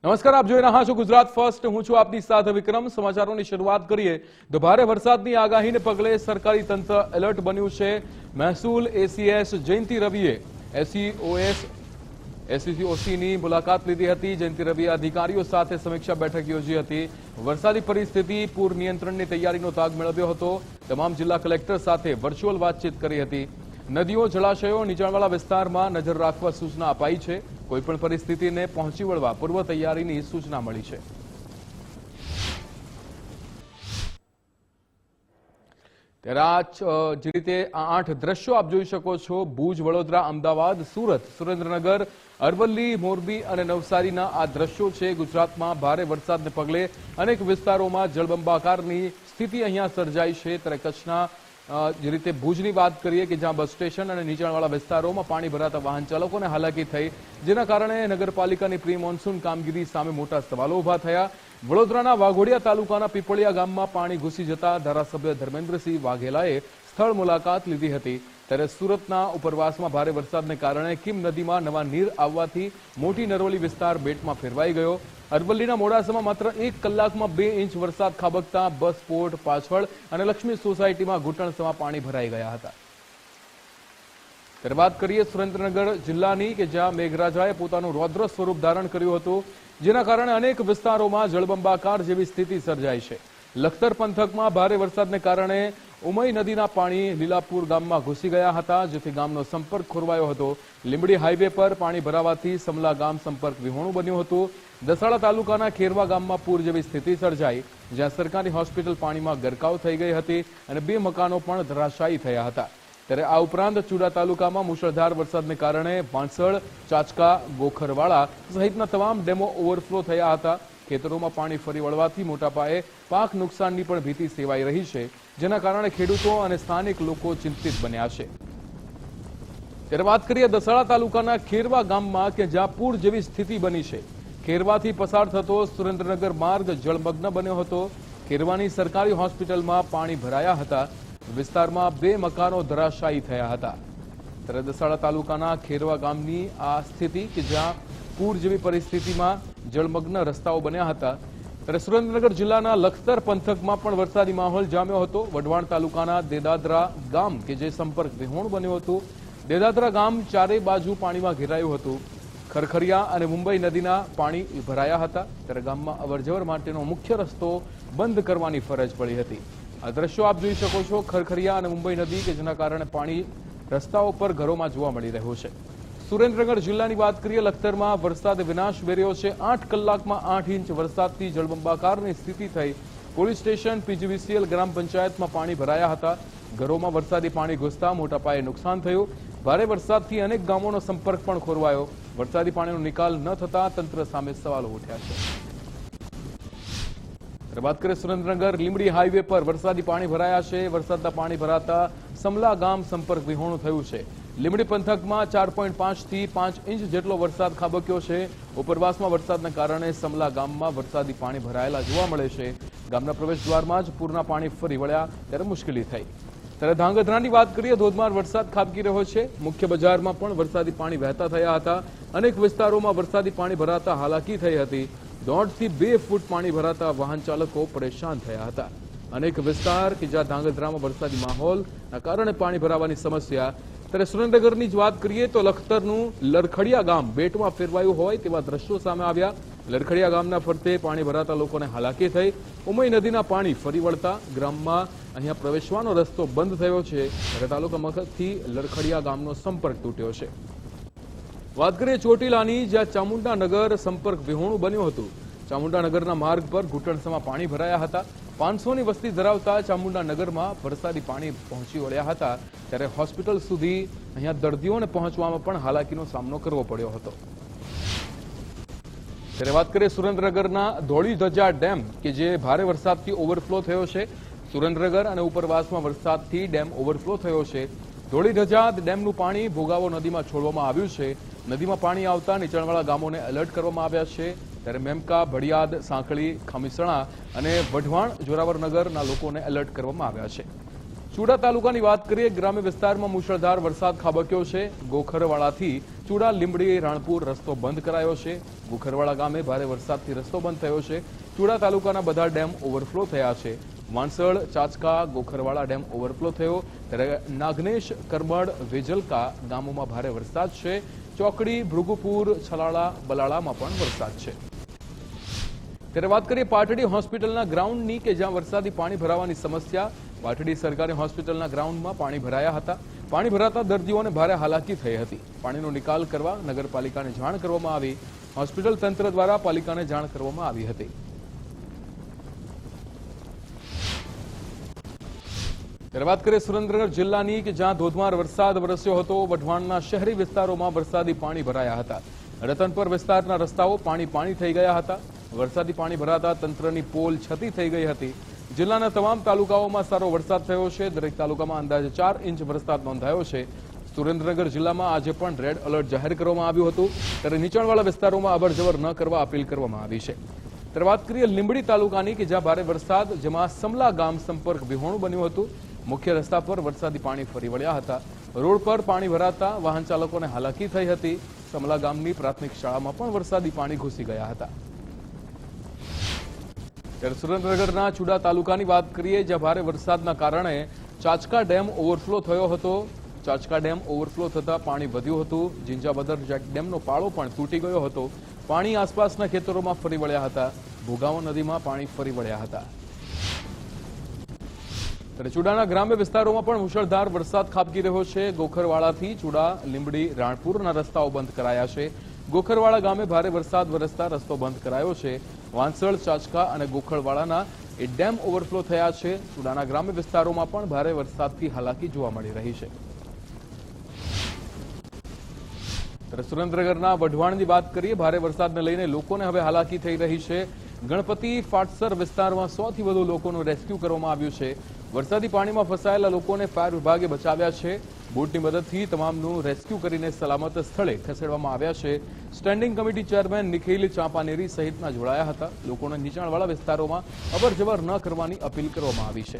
નમસ્કાર, આપ જોઈ રહ્યા છો ગુજરાત ફર્સ્ટ. હું છું આપની સાથે વિક્રમ. સમાચારોની શરૂઆત કરીએ તો ભારે વરસાદની આગાહીને પગલે સરકારી તંત્ર એલર્ટ બન્યું છે. મહેસૂલ એસીએસ જયંતિ રવિએ એસસીઓસીની મુલાકાત લીધી હતી. જયંતિ રવિએ અધિકારીઓ સાથે સમીક્ષા બેઠક યોજી હતી. વરસાદી પરિસ્થિતિ, પૂર નિયંત્રણની તૈયારીનો તાગ મેળવ્યો હતો. તમામ જિલ્લા કલેક્ટર સાથે વર્ચ્યુઅલ વાતચીત કરી હતી. નદીઓ, જળાશયો, નીચાણવાળા વિસ્તારમાં નજર રાખવા સૂચના અપાઈ છે. કોઈપણ પરિસ્થિતિને પહોંચી વળવા પૂર્વ તૈયારીની સૂચના મળી છે. ત્યારે જે રીતે આ 8 દ્રશ્યો આપ જોઈ શકો છો, ભુજ, વડોદરા, અમદાવાદ, સુરત, સુરેન્દ્રનગર, અરવલ્લી, મોરબી અને નવસારીના આ દ્રશ્યો છે. ગુજરાતમાં ભારે વરસાદને પગલે અનેક વિસ્તારોમાં જળબંબાકારની સ્થિતિ અહીંયા સર્જાઈ છે. ત્યારે કચ્છના જે રીતે ભુજની વાત કરીએ કે જ્યાં બસ સ્ટેશન અને નીચાણવાળા વિસ્તારોમાં પાણી ભરાતા વાહન ચાલકોને હાલાકી થઈ, જેના કારણે નગરપાલિકાની પ્રી મોન્સૂન કામગીરી સામે મોટા સવાલો ઉભા થયા. વડોદરાના વાઘોડિયા તાલુકાના પીપળિયા ગામમાં પાણી ઘૂસી જતા ધારાસભ્ય ધર્મેન્દ્રસિંહ વાઘેલાએ સ્થળ મુલાકાત લીધી હતી. ત્યારે સુરતના ઉપરવાસમાં ભારે વરસાદને કારણે કીમ નદીમાં નવા નીર આવવાથી મોટી નરોલી વિસ્તાર બેટમાં ફેરવાઈ ગયો. અરવલ્લીના મોડાસામાં માત્ર 1 કલાકમાં 2 ઇંચ વરસાદ ખાબકતા બસ પોર્ટ પાછળ અને લક્ષ્મી સોસાયટીમાં ઘૂંટણસમાં પાણી ભરાઈ ગયા હતા. ત્યારે વાત કરીએ સુરેન્દ્રનગર જિલ્લાની કે જ્યાં મેઘરાજાએ પોતાનું રૌદ્ર સ્વરૂપ ધારણ કર્યું હતું, જેના કારણે અનેક વિસ્તારોમાં જળબંબાકાર જેવી સ્થિતિ સર્જાઈ છે. લખતર પંથકમાં ભારે વરસાદને કારણે ઉમઈ નદીના પાણી લીલાપુર ગામમાં ઘૂસી ગયા હતા, જેથી ગામનો સંપર્ક ખોરવાયો હતો. લીંબડી હાઈવે પર પાણી ભરાવાથી સમલા ગામ સંપર્ક વિહોણું બન્યું હતું. દસાડા તાલુકાના ખેરવા ગામમાં પૂર જેવી સ્થિતિ સર્જાઈ, જ્યાં સરકારી હોસ્પિટલ પાણીમાં ગરકાવ થઈ ગઈ હતી અને 2 મકાનો પણ ધરાશાયી થયા હતા. ત્યારે આ ઉપરાંત ચુડા તાલુકામાં મુશળધાર વરસાદને કારણે ભાંસળ, ચાચકા, ગોખરવાડા સહિતના તમામ ડેમો ઓવરફ્લો થયા હતા. ખેતરોમાં પાણી ફરી વળવાથી મોટા પાયે પાક નુકસાનની પણ ભીતિ સેવાઈ રહી છે, જેના કારણે ખેડૂતો અને સ્થાનિક લોકો ચિંતિત બન્યા છે. ત્યારે વાત કરીએ દસાડા તાલુકાના ખેરવા ગામમાં કે જ્યાં પૂર જેવી સ્થિતિ બની છે. ખેરવાથી પસાર થતો સુરેન્દ્રનગર માર્ગ જળમગ્ન બન્યો હતો. ખેરવાની સરકારી હોસ્પિટલમાં પાણી ભરાયા હતા. વિસ્તારમાં 2 મકાનો ધરાશાયી થયા હતા. ત્યારે દસાડા તાલુકાના ખેરવા ગામની આ સ્થિતિ કે જ્યાં પૂર જેવી પરિસ્થિતિમાં જળમગ્ન રસ્તાઓ બન્યા હતા. ત્યારે સુરેન્દ્રનગર જિલ્લાના લખતર પંથકમાં પણ વરસાદી માહોલ જામ્યો હતો. વઢવાણ તાલુકાના દેદાદરા ગામ કે જે સંપર્ક વિહોણ બન્યું હતું. દેદાદરા ગામ ચારે બાજુ પાણીમાં ઘેરાયું હતું. ખરખરિયા અને મુંબઈ નદીના પાણી ભરાયા હતા. ત્યારે ગામમાં અવરજવર માટેનો મુખ્ય રસ્તો બંધ કરવાની ફરજ પડી હતી. આ દ્રશ્યો આપ જોઈ શકો છો, ખરખરિયા અને મુંબઈ નદી કે જેના કારણે પાણી રસ્તાઓ પર ઘરોમાં જોવા મળી રહ્યું છે. સુરેન્દ્રનગર જિલ્લાની વાત કરીએ, લખતરમાં વરસાદે વિનાશ વેર્યો છે. 8 કલાકમાં 8 ઇંચ વરસાદથી જળબંબાકારની સ્થિતિ થઈ. પોલીસ સ્ટેશન, પીજીવીસીએલ, ગ્રામ પંચાયતમાં પાણી ભરાયા હતા. ઘરોમાં વરસાદી પાણી ઘૂસતા મોટા પાયે નુકસાન થયું. ભારે વરસાદથી અનેક ગામોનો સંપર્ક પણ ખોરવાયો. વરસાદી પાણીનો નિકાલ ન થતા તંત્ર સામે સવાલો ઉઠ્યા છે. વાત કરીએ સુરેન્દ્રનગર લીંબડી હાઈવે પર વરસાદી પાણી ભરાયા છે. વરસાદના પાણી ભરાતા સમલા ગામ સંપર્ક વિહોણું થયું છે. લીંબડી પંથકમાં 4.5 થી 5 ઇંચ જેટલો વરસાદ ખાબક્યો છે. ઉપરવાસમાં વરસાદના કારણે સમલા ગામમાં વરસાદી પાણી ભરાયેલા જોવા મળે છે. ગામના પ્રવેશદ્વારમાં જ પૂરના પાણી ફરી વળ્યા ત્યારે મુશ્કેલી થઈ. ત્યારે ધાંગધ્રાની વાત કરીએ, ધોધમાર વરસાદ ખાબકી રહ્યો છે. મુખ્ય બજારમાં પણ વરસાદી પાણી વહેતા થયા હતા. અનેક વિસ્તારોમાં વરસાદી પાણી ભરાતા હાલાકી થઈ હતી. 1.5 થી 2 ફૂટ પાણી ભરાતા વાહન ચાલકો પરેશાન થયા હતા. અનેક વિસ્તાર કે જ્યાં ધાંગધ્રામાં વરસાદી માહોલના કારણે પાણી ભરાવાની સમસ્યા. ત્યારે સુરેન્દ્રનગરની જ વાત કરીએ તો લખતરનું લરખડિયા ગામ બેટમાં ફેરવાયું હોય તેવા દ્રશ્યો સામે આવ્યા. લરખડિયા ગામના ફરતે પાણી ભરાતા લોકોને હાલાકી થઈ. ઉમઈ નદીના પાણી ફરી વળતા ગ્રામમાં અહીંયા પ્રવેશવાનો રસ્તો બંધ થયો છે. ત્યારે તાલુકા મથકથી લરખડિયા ગામનો સંપર્ક તૂટ્યો છે. વાત કરીએ ચોટીલાની, જ્યાં ચામુંડાનગર સંપર્ક વિહોણું બન્યું હતું. ચામુંડાનગરના માર્ગ પર ઘૂંટણસમાં પાણી ભરાયા હતા. 500ની વસ્તી ધરાવતા ચામુંડાનગરમાં વરસાદી પાણી પહોંચી વળ્યા હતા. ત્યારે હોસ્પિટલ સુધી અહીંયા દર્દીઓને પહોંચવામાં પણ હાલાકીનો સામનો કરવો પડ્યો હતો. ત્યારે વાત કરીએ સુરેન્દ્રનગરના ધોળીધજા ડેમ કે જે ભારે વરસાદથી ઓવરફ્લો થયો છે. સુરેન્દ્રનગર અને ઉપરવાસમાં વરસાદથી ડેમ ઓવરફ્લો થયો છે. ધોળીધજા ડેમનું પાણી ભોગાવો નદીમાં છોડવામાં આવ્યું છે. નદીમાં પાણી આવતા નીચાણવાળા ગામોને એલર્ટ કરવામાં આવ્યા છે. ત્યારે મેમકા, ભડિયાદ, સાંકળી, ખામીસણા અને વઢવાણ જોરાવરનગરના લોકોને એલર્ટ કરવામાં આવ્યા છે. ચૂડા તાલુકાની વાત કરીએ, ગ્રામ્ય વિસ્તારમાં મુશળધાર વરસાદ ખાબક્યો છે. ગોખરવાડાથી ચૂડા લીંબડી રાણપુર રસ્તો બંધ કરાયો છે. ગોખરવાડા ગામે ભારે વરસાદથી રસ્તો બંધ થયો છે. ચૂડા તાલુકાના બધા ડેમ ઓવરફ્લો થયા છે. વાંસળ, ચાચકા, ગોખરવાડા ડેમ ઓવરફ્લો થયો, ત્યારે નાગનેશ, કરમડ, વેજલકા ગામોમાં ભારે વરસાદ છે. ચોકડી, ભૃગુપુર, છલાળા, બલાળામાં પણ વરસાદ છે. ત્યારે વાત કરીએ પાટડી હોસ્પિટલના ગ્રાઉન્ડની કે જ્યાં વરસાદી પાણી ભરાવાની સમસ્યા. પાટડી સરકારી હોસ્પિટલના ગ્રાઉન્ડમાં પાણી ભરાયા હતા. પાણી ભરાતા દર્દીઓને ભારે હાલાકી થઈ હતી. પાણીનો નિકાલ કરવા નગરપાલિકાને જાણ કરવામાં આવી. હોસ્પિટલ તંત્ર દ્વારા પાલિકાને જાણ કરવામાં આવી હતી. ત્યારે વાત કરીએ સુરેન્દ્રનગર જિલ્લાની કે જ્યાં ધોધમાર વરસાદ વરસ્યો હતો. વઢવાણના શહેરી વિસ્તારોમાં વરસાદી પાણી ભરાયા હતા. રતનપર વિસ્તારના રસ્તાઓ પાણી થઈ ગયા હતા. વરસાદી પાણી ભરાતા તંત્રની પોલ છતી થઈ ગઈ હતી. જિલ્લાના તમામ તાલુકાઓમાં સારો વરસાદ થયો છે. દરેક તાલુકામાં અંદાજે 4 ઇંચ વરસાદ નોંધાયો છે. સુરેન્દ્રનગર જિલ્લામાં આજે પણ રેડ એલર્ટ જાહેર કરવામાં આવ્યું હતું. ત્યારે નીચાણવાળા વિસ્તારોમાં અવરજવર ન કરવા અપીલ કરવામાં આવી છે. ત્યારે વાત કરીએ લીંબડી તાલુકાની કે જ્યાં ભારે વરસાદ, જેમાં સમલા ગામ સંપર્ક વિહોણું બન્યું હતું. મુખ્ય રસ્તા પર વરસાદી પાણી ફરી વળ્યા હતા. રોડ પર પાણી ભરાતા વાહન ચાલકોને હાલાકી થઈ હતી. સમલા ગામની પ્રાથમિક શાળામાં પણ વરસાદી પાણી ઘૂસી ગયા હતા. ત્યારે સુરેન્દ્રનગરના ચૂડા તાલુકાની વાત કરીએ, જ્યાં ભારે વરસાદના કારણે ચાચકા ડેમ ઓવરફ્લો થયો હતો. ચાચકા ડેમ ઓવરફ્લો થતા પાણી વધ્યું હતું. જિંજાબદર ડેમનો પાળો પણ તૂટી ગયો હતો. પાણી આસપાસના ખેતરોમાં ફરી વળ્યા હતા. ભોગાવો નદીમાં પાણી ફરી વળ્યા હતા. ત્યારે ચૂડાના ગ્રામ્ય વિસ્તારોમાં પણ મુશળધાર વરસાદ ખાબકી રહ્યો છે. ગોખરવાડાથી ચૂડા, લીંબડી, રાણપુરના રસ્તાઓ બંધ કરાયા છે. ગોખરવાડા ગામે ભારે વરસાદ વરસતા રસ્તો બંધ કરાયો છે. વાંસળ, ચાચકા અને ગોખરવાડાના ડેમ ઓવરફ્લો થયા છે. ચૂડાના ગ્રામ્ય વિસ્તારોમાં પણ ભારે વરસાદથી હાલાકી જોવા મળી રહી છે. ત્યારે સુરેન્દ્રનગરના વઢવાણની વાત કરીએ, ભારે વરસાદને લઈને લોકોને હવે હાલાકી થઈ રહી છે. ગણપતિ ફાટસર વિસ્તારમાં 100 થી વધુ લોકોનું રેસ્ક્યુ કરવામાં આવ્યું છે. વરસાદી પાણીમાં ફસાયેલા લોકોને ફાયર વિભાગે બચાવ્યા છે. બોટની મદદથી તમામનું રેસ્ક્યુ કરીને સલામત સ્થળે ખસેડવામાં આવ્યા છે. Standing committee chairman Nikhil Champaneri સહિતના જોડાયા હતા. લોકોને નીચાણવાળા વિસ્તારોમાં અવરજવર ન કરવાની અપીલ કરવામાં આવી છે.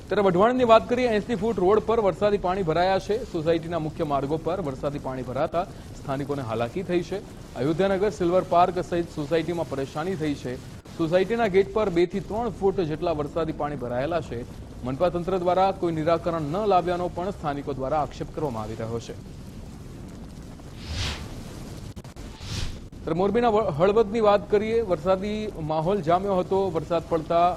ત્યારે વઢવાણની વાત કરીએ, 80 ફૂટ રોડ પર વરસાદી પાણી ભરાયા છે. સોસાયટીના મુખ્ય માર્ગો પર વરસાદી પાણી ભરાતા સ્થાનિકોને હાલાકી થઈ છે. અયોધ્યાનગર, સિલ્વર પાર્ક સહિત સોસાયટીમાં પરેશાની થઈ છે. સોસાયટીના ગેટ પર 2 થી 3 ફૂટ જેટલા વરસાદી પાણી ભરાયેલા છે. મનપા તંત્ર દ્વારા કોઈ નિરાકરણ ન લાવ્યાનો પણ સ્થાનિકો દ્વારા આક્ષેપ કરવામાં આવી રહ્યો છે. ત્યારે મોરબીના હળવદની વાત કરીએ, વરસાદી માહોલ જામ્યો હતો. વરસાદ પડતા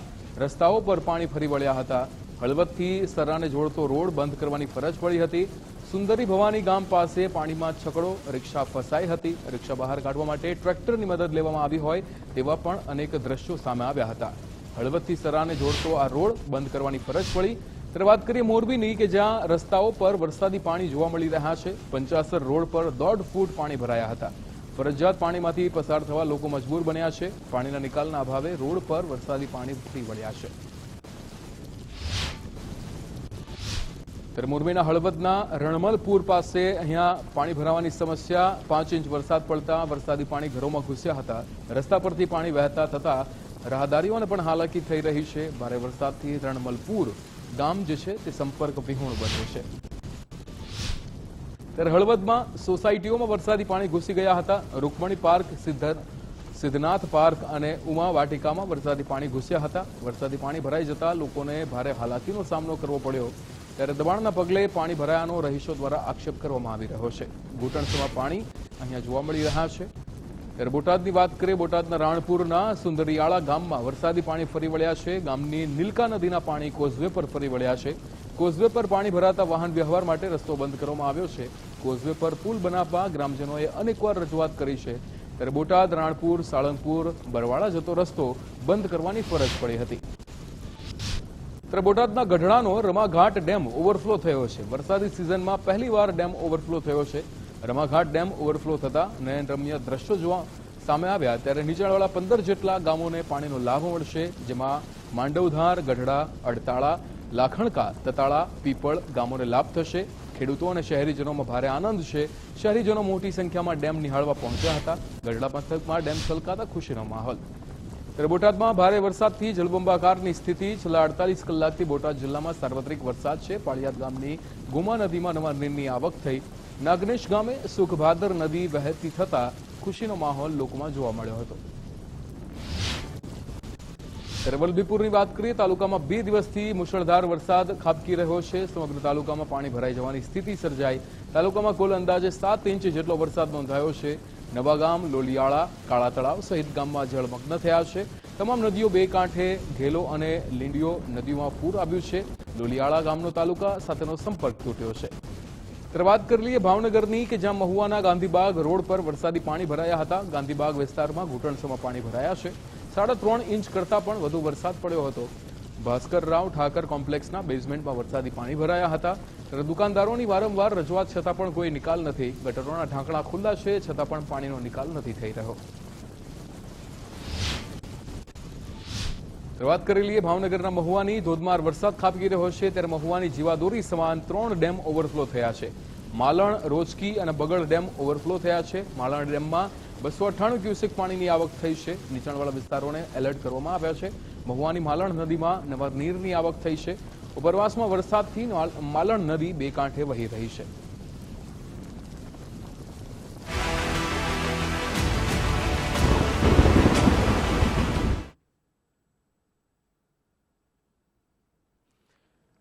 રસ્તાઓ પર પાણી ફરી વળ્યા હતા. હળવદથી સરાને જોડતો રોડ બંધ કરવાની ફરજ પડી હતી. સુંદરી ભવાની ગામ પાસે પાણીમાં છકડો, રિક્ષા ફસાઈ હતી. રિક્ષા બહાર કાઢવા માટે ટ્રેક્ટરની મદદ લેવામાં આવી હોય તેવા પણ અનેક દ્રશ્યો સામે આવ્યા હતા. હળવદથી સરાને જોડતો આ રોડ બંધ કરવાની ફરજ પડી. ત્યારે વાત કરીએ મોરબીની કે જ્યાં રસ્તાઓ પર વરસાદી પાણી જોવા મળી રહ્યા છે. પંચાસર રોડ પર 1.5 ફૂટ પાણી ભરાયા હતા. ફરજિયાત પાણીમાંથી પસાર થવા લોકો મજબૂર બન્યા છે. પાણીના નિકાલના અભાવે રોડ પર વરસાદી પાણી ફરી વળ્યા છે. ત્યારે મોરબીના હળવદના રણમલપુર પાસે અહીંયા પાણી ભરાવાની સમસ્યા. 5 ઇંચ વરસાદ પડતા વરસાદી પાણી ઘરોમાં ઘૂસ્યા હતા. રસ્તા પરથી પાણી વહેતા થતા રાહદારીઓને પણ હાલાકી થઈ રહી છે. ભારે વરસાદથી રણમલપુર ગામ જે છે તે સંપર્ક વિહોણું બન્યું છે. ત્યારે હળવદમાં સોસાયટીઓમાં વરસાદી પાણી ઘૂસી ગયા હતા. રૂકમણી પાર્ક, સિદ્ધનાથ પાર્ક અને ઉમા વાટિકામાં વરસાદી પાણી ઘૂસ્યા હતા. વરસાદી પાણી ભરાઈ જતા લોકોને ભારે હાલાકીનો સામનો કરવો પડ્યો. ત્યારે દબાણના પગલે પાણી ભરાયાનો રહીશો દ્વારા આક્ષેપ કરવામાં આવી રહ્યો છે. ઘૂંટણસમાં પાણી અહીંયા જોવા મળી રહ્યા છે. ત્યારે બોટાદની વાત કરીએ, બોટાદના રાણપુરના સુંદરિયાળા ગામમાં વરસાદી પાણી ફરી વળ્યા છે. ગામની નીલકા નદીના પાણી કોઝવે પર ફરી વળ્યા છે. કોઝવે પર પાણી ભરાતા વાહન વ્યવહાર માટે રસ્તો બંધ કરવામાં આવ્યો છે. કોઝવે પર પુલ બનાવવા ગ્રામજનોએ અનેકવાર રજૂઆત કરી છે. ત્યારે બોટાદ, રાણપુર, સાળંગપુર, બરવાળા જતો રસ્તો બંધ કરવાની ફરજ પડી હતી. ત્યારે બોટાદના ગઢડાનો રમાઘાટ ડેમ ઓવરફ્લો થયો છે. વરસાદી સિઝનમાં પહેલીવાર ડેમ ઓવરફ્લો થયો છે. રમાઘાટ ડેમ ઓવરફ્લો થતા નયનરમ્ય દ્રશ્યો જોવા સામે આવ્યા. ત્યારે નીચાણવાળા 15 જેટલા ગામોને પાણીનો લાભ મળશે, જેમાં માંડવધાર, ગઢડા, અડતાળા, લાખણકા, તતાળા, પીપળ ગામોને લાભ થશે. ખેડૂતો અને શહેરીજનોમાં ભારે આનંદ છે. શહેરીજનો મોટી સંખ્યામાં ડેમ નિહાળવા પહોંચ્યા હતા. ગઢડા પંથકમાં ડેમ છલકાતા ખુશીનો માહોલ. ત્યારે બોટાદમાં ભારે વરસાદથી જળબંબાકારની સ્થિતિ છેલ્લા 48 કલાકથી બોટાદ જિલ્લામાં સાર્વત્રિક વરસાદ છે. પાળિયાદ ગામની ગુમા નદીમાં નવા નીરની આવક થઈ. નાગનેશ ગામે સુખભાદર નદી વહેતી થતા ખુશીનો માહોલ લોકોમાં જોવા મળ્યો હતો. ત્યારે વલભીપુરની વાત કરીએ, તાલુકામાં 2 દિવસથી મુશળધાર વરસાદ ખાબકી રહ્યો છે. સમગ્ર તાલુકામાં પાણી ભરાઈ જવાની સ્થિતિ સર્જાઈ. તાલુકામાં કુલ અંદાજે 7 ઇંચ જેટલો વરસાદ નોંધાયો છે. નવાગામ, લોલિયાળા, કાળા તળાવ સહિત ગામમાં જળમગ્ન થયા છે. તમામ નદીઓ બે કાંઠે ઘેલો અને લીંડીઓ નદીઓમાં પૂર આવ્યું છે. લોલિયાળા ગામનો તાલુકા સાથેનો સંપર્ક તૂટ્યો છે. ત્યારે વાત કરી લઈએ ભાવનગરની, કે જ્યાં મહુવાના ગાંધીબાગ રોડ પર વરસાદી પાણી ભરાયા હતા. ગાંધીબાગ વિસ્તારમાં ઘૂંટણસમાં પાણી ભરાયા છે. 3.5 ઇંચ કરતાં પણ વધુ વરસાદ પડ્યો હતો. ભાસ્કર રાવ ઠાકર કોમ્પ્લેક્સના બેઝમેન્ટમાં વરસાદી પાણી ભરાયા હતા. ત્યારે દુકાનદારોની વારંવાર રજૂઆત છતાં પણ કોઈ નિકાલ નથી. ગટરોના ઢાંકણા ખુલ્લા છે છતાં પણ પાણીનો નિકાલ નથી થઈ રહ્યો. વાત કરી લઈએ ભાવનગરના મહુવાની. ધોધમાર વરસાદ ખાબકી રહ્યો છે. ત્યારે મહુવાની જીવાદોરી સમાન 3 ડેમ ઓવરફ્લો થયા છે. માલણ, રોજકી અને બગડ ડેમ ઓવરફ્લો થયા છે. માલણ ડેમમાં 298 ક્યુસેક પાણીની આવક થઈ છે. નીચાણવાળા વિસ્તારોને એલર્ટ કરવામાં આવ્યા છે. મહુવાની માલણ નદીમાં નવા નીરની આવક થઈ છે. ઉપરવાસમાં વરસાદથી માલણ નદી બે કાંઠે વહી રહી છે.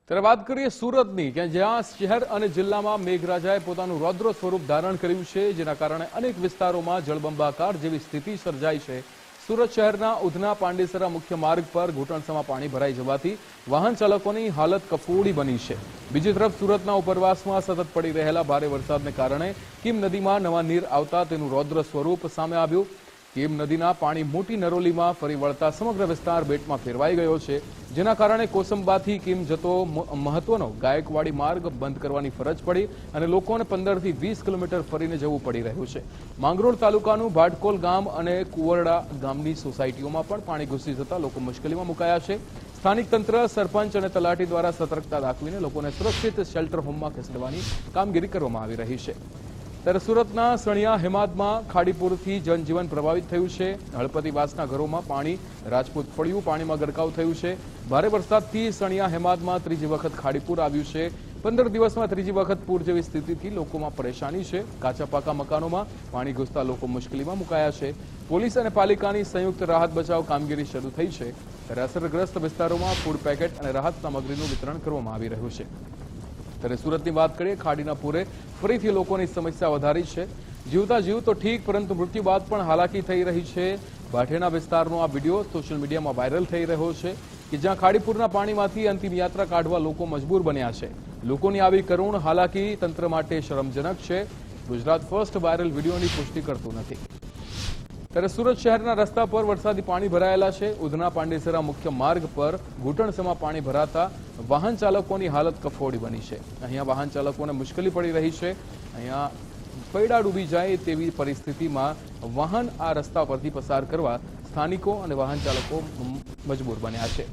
ત્યારે વાત કરીએ સુરતની, કે જ્યાં શહેર અને જિલ્લામાં મેઘરાજાએ પોતાનું રૌદ્ર સ્વરૂપ ધારણ કર્યું છે, જેના કારણે અનેક વિસ્તારોમાં જળબંબાકાર જેવી સ્થિતિ સર્જાઈ છે. સુરત શહેરના ઉધના પાંડેસરા મુખ્ય માર્ગ પર ઘૂંટણસમાં પાણી ભરાઈ જવાથી વાહન ચાલકોની હાલત કફોડી બની છે. બીજી તરફ સુરતના ઉપરવાસમાં સતત પડી રહેલા ભારે વરસાદને કારણે કીમ નદીમાં નવા નીર આવતા તેનું રૌદ્ર સ્વરૂપ સામે આવ્યું. કીમ નદીના પાણી મોટી નરોલીમાં ફરી વળતા સમગ્ર વિસ્તાર બેટમાં ફેરવાઈ ગયો છે, જેના કારણે કોસંબાથી કીમ જતો મહત્વનો ગાયકવાડી માર્ગ બંધ કરવાની ફરજ પડી અને લોકોને 15 થી 20 કિલોમીટર ફરીને જવું પડી રહ્યું છે. માંગરોળ તાલુકાનું ભાટકોલ ગામ અને કુવરડા ગામની સોસાયટીઓમાં પણ પાણી ઘૂસી જતા લોકો મુશ્કેલીમાં મુકાયા છે. સ્થાનિક તંત્ર, સરપંચ અને તલાટી દ્વારા સતર્કતા દાખવીને લોકોને સુરક્ષિત શેલ્ટર હોમમાં ખસેડવાની કામગીરી કરવામાં આવી રહી છે. ત્યારે સુરતના સણિયા હેમાદમાં ખાડીપુરથી જનજીવન પ્રભાવિત થયું છે. હળપતિવાસના ઘરોમાં પાણી રાજપૂત ફળિયું પાણીમાં ગરકાવ થયું છે. ભારે વરસાદથી સણિયા હેમાદમાં ત્રીજી વખત ખાડીપુર આવ્યું છે. 15 દિવસમાં ત્રીજી વખત પૂર જેવી સ્થિતિથી લોકોમાં પરેશાની છે. કાચા પાકા મકાનોમાં પાણી ઘૂસતા લોકો મુશ્કેલીમાં મુકાયા છે. પોલીસ અને પાલિકાની સંયુક્ત રાહત બચાવ કામગીરી શરૂ થઈ છે. ત્યારે અસરગ્રસ્ત વિસ્તારોમાં ફૂડ પેકેટ અને રાહત સામગ્રીનું વિતરણ કરવામાં આવી રહ્યું છે. ત્યારે સુરતની વાત કરીએ, ખાડીના પૂરે ફરીથી લોકોની સમસ્યા વધારી છે. જીવતા જીવ તો ઠીક, પરંતુ મૃત્યુ બાદ પણ હાલાકી થઈ રહી છે. ભાઠેના વિસ્તારનો આ વિડીયો સોશિયલ મીડિયામાં વાયરલ થઈ રહ્યો છે, કે જ્યાં ખાડીપુરના પાણીમાંથી અંતિમ યાત્રા કાઢવા લોકો મજબૂર બન્યા છે. લોકોની આવી કરુણ હાલાકી તંત્ર માટે શરમજનક છે. ગુજરાત ફર્સ્ટ વાયરલ વિડીયોની પુષ્ટિ કરતું નથી. ત્યારે સુરત શહેરના રસ્તા પર વરસાદી પાણી ભરાયેલા છે. ઉધના પાંડેસરા મુખ્ય માર્ગ પર ઘૂંટણસમાં પાણી ભરાતા વાહન ચાલકોની હાલત કફોડી બની છે. અહીંયા વાહન ચાલકોને મુશ્કેલી પડી રહી છે. અહીંયા પૈડા ડૂબી જાય તેવી પરિસ્થિતિમાં વાહન આ રસ્તા પરથી પસાર કરવા સ્થાનિકો અને વાહન ચાલકો મજબૂર બન્યા છે.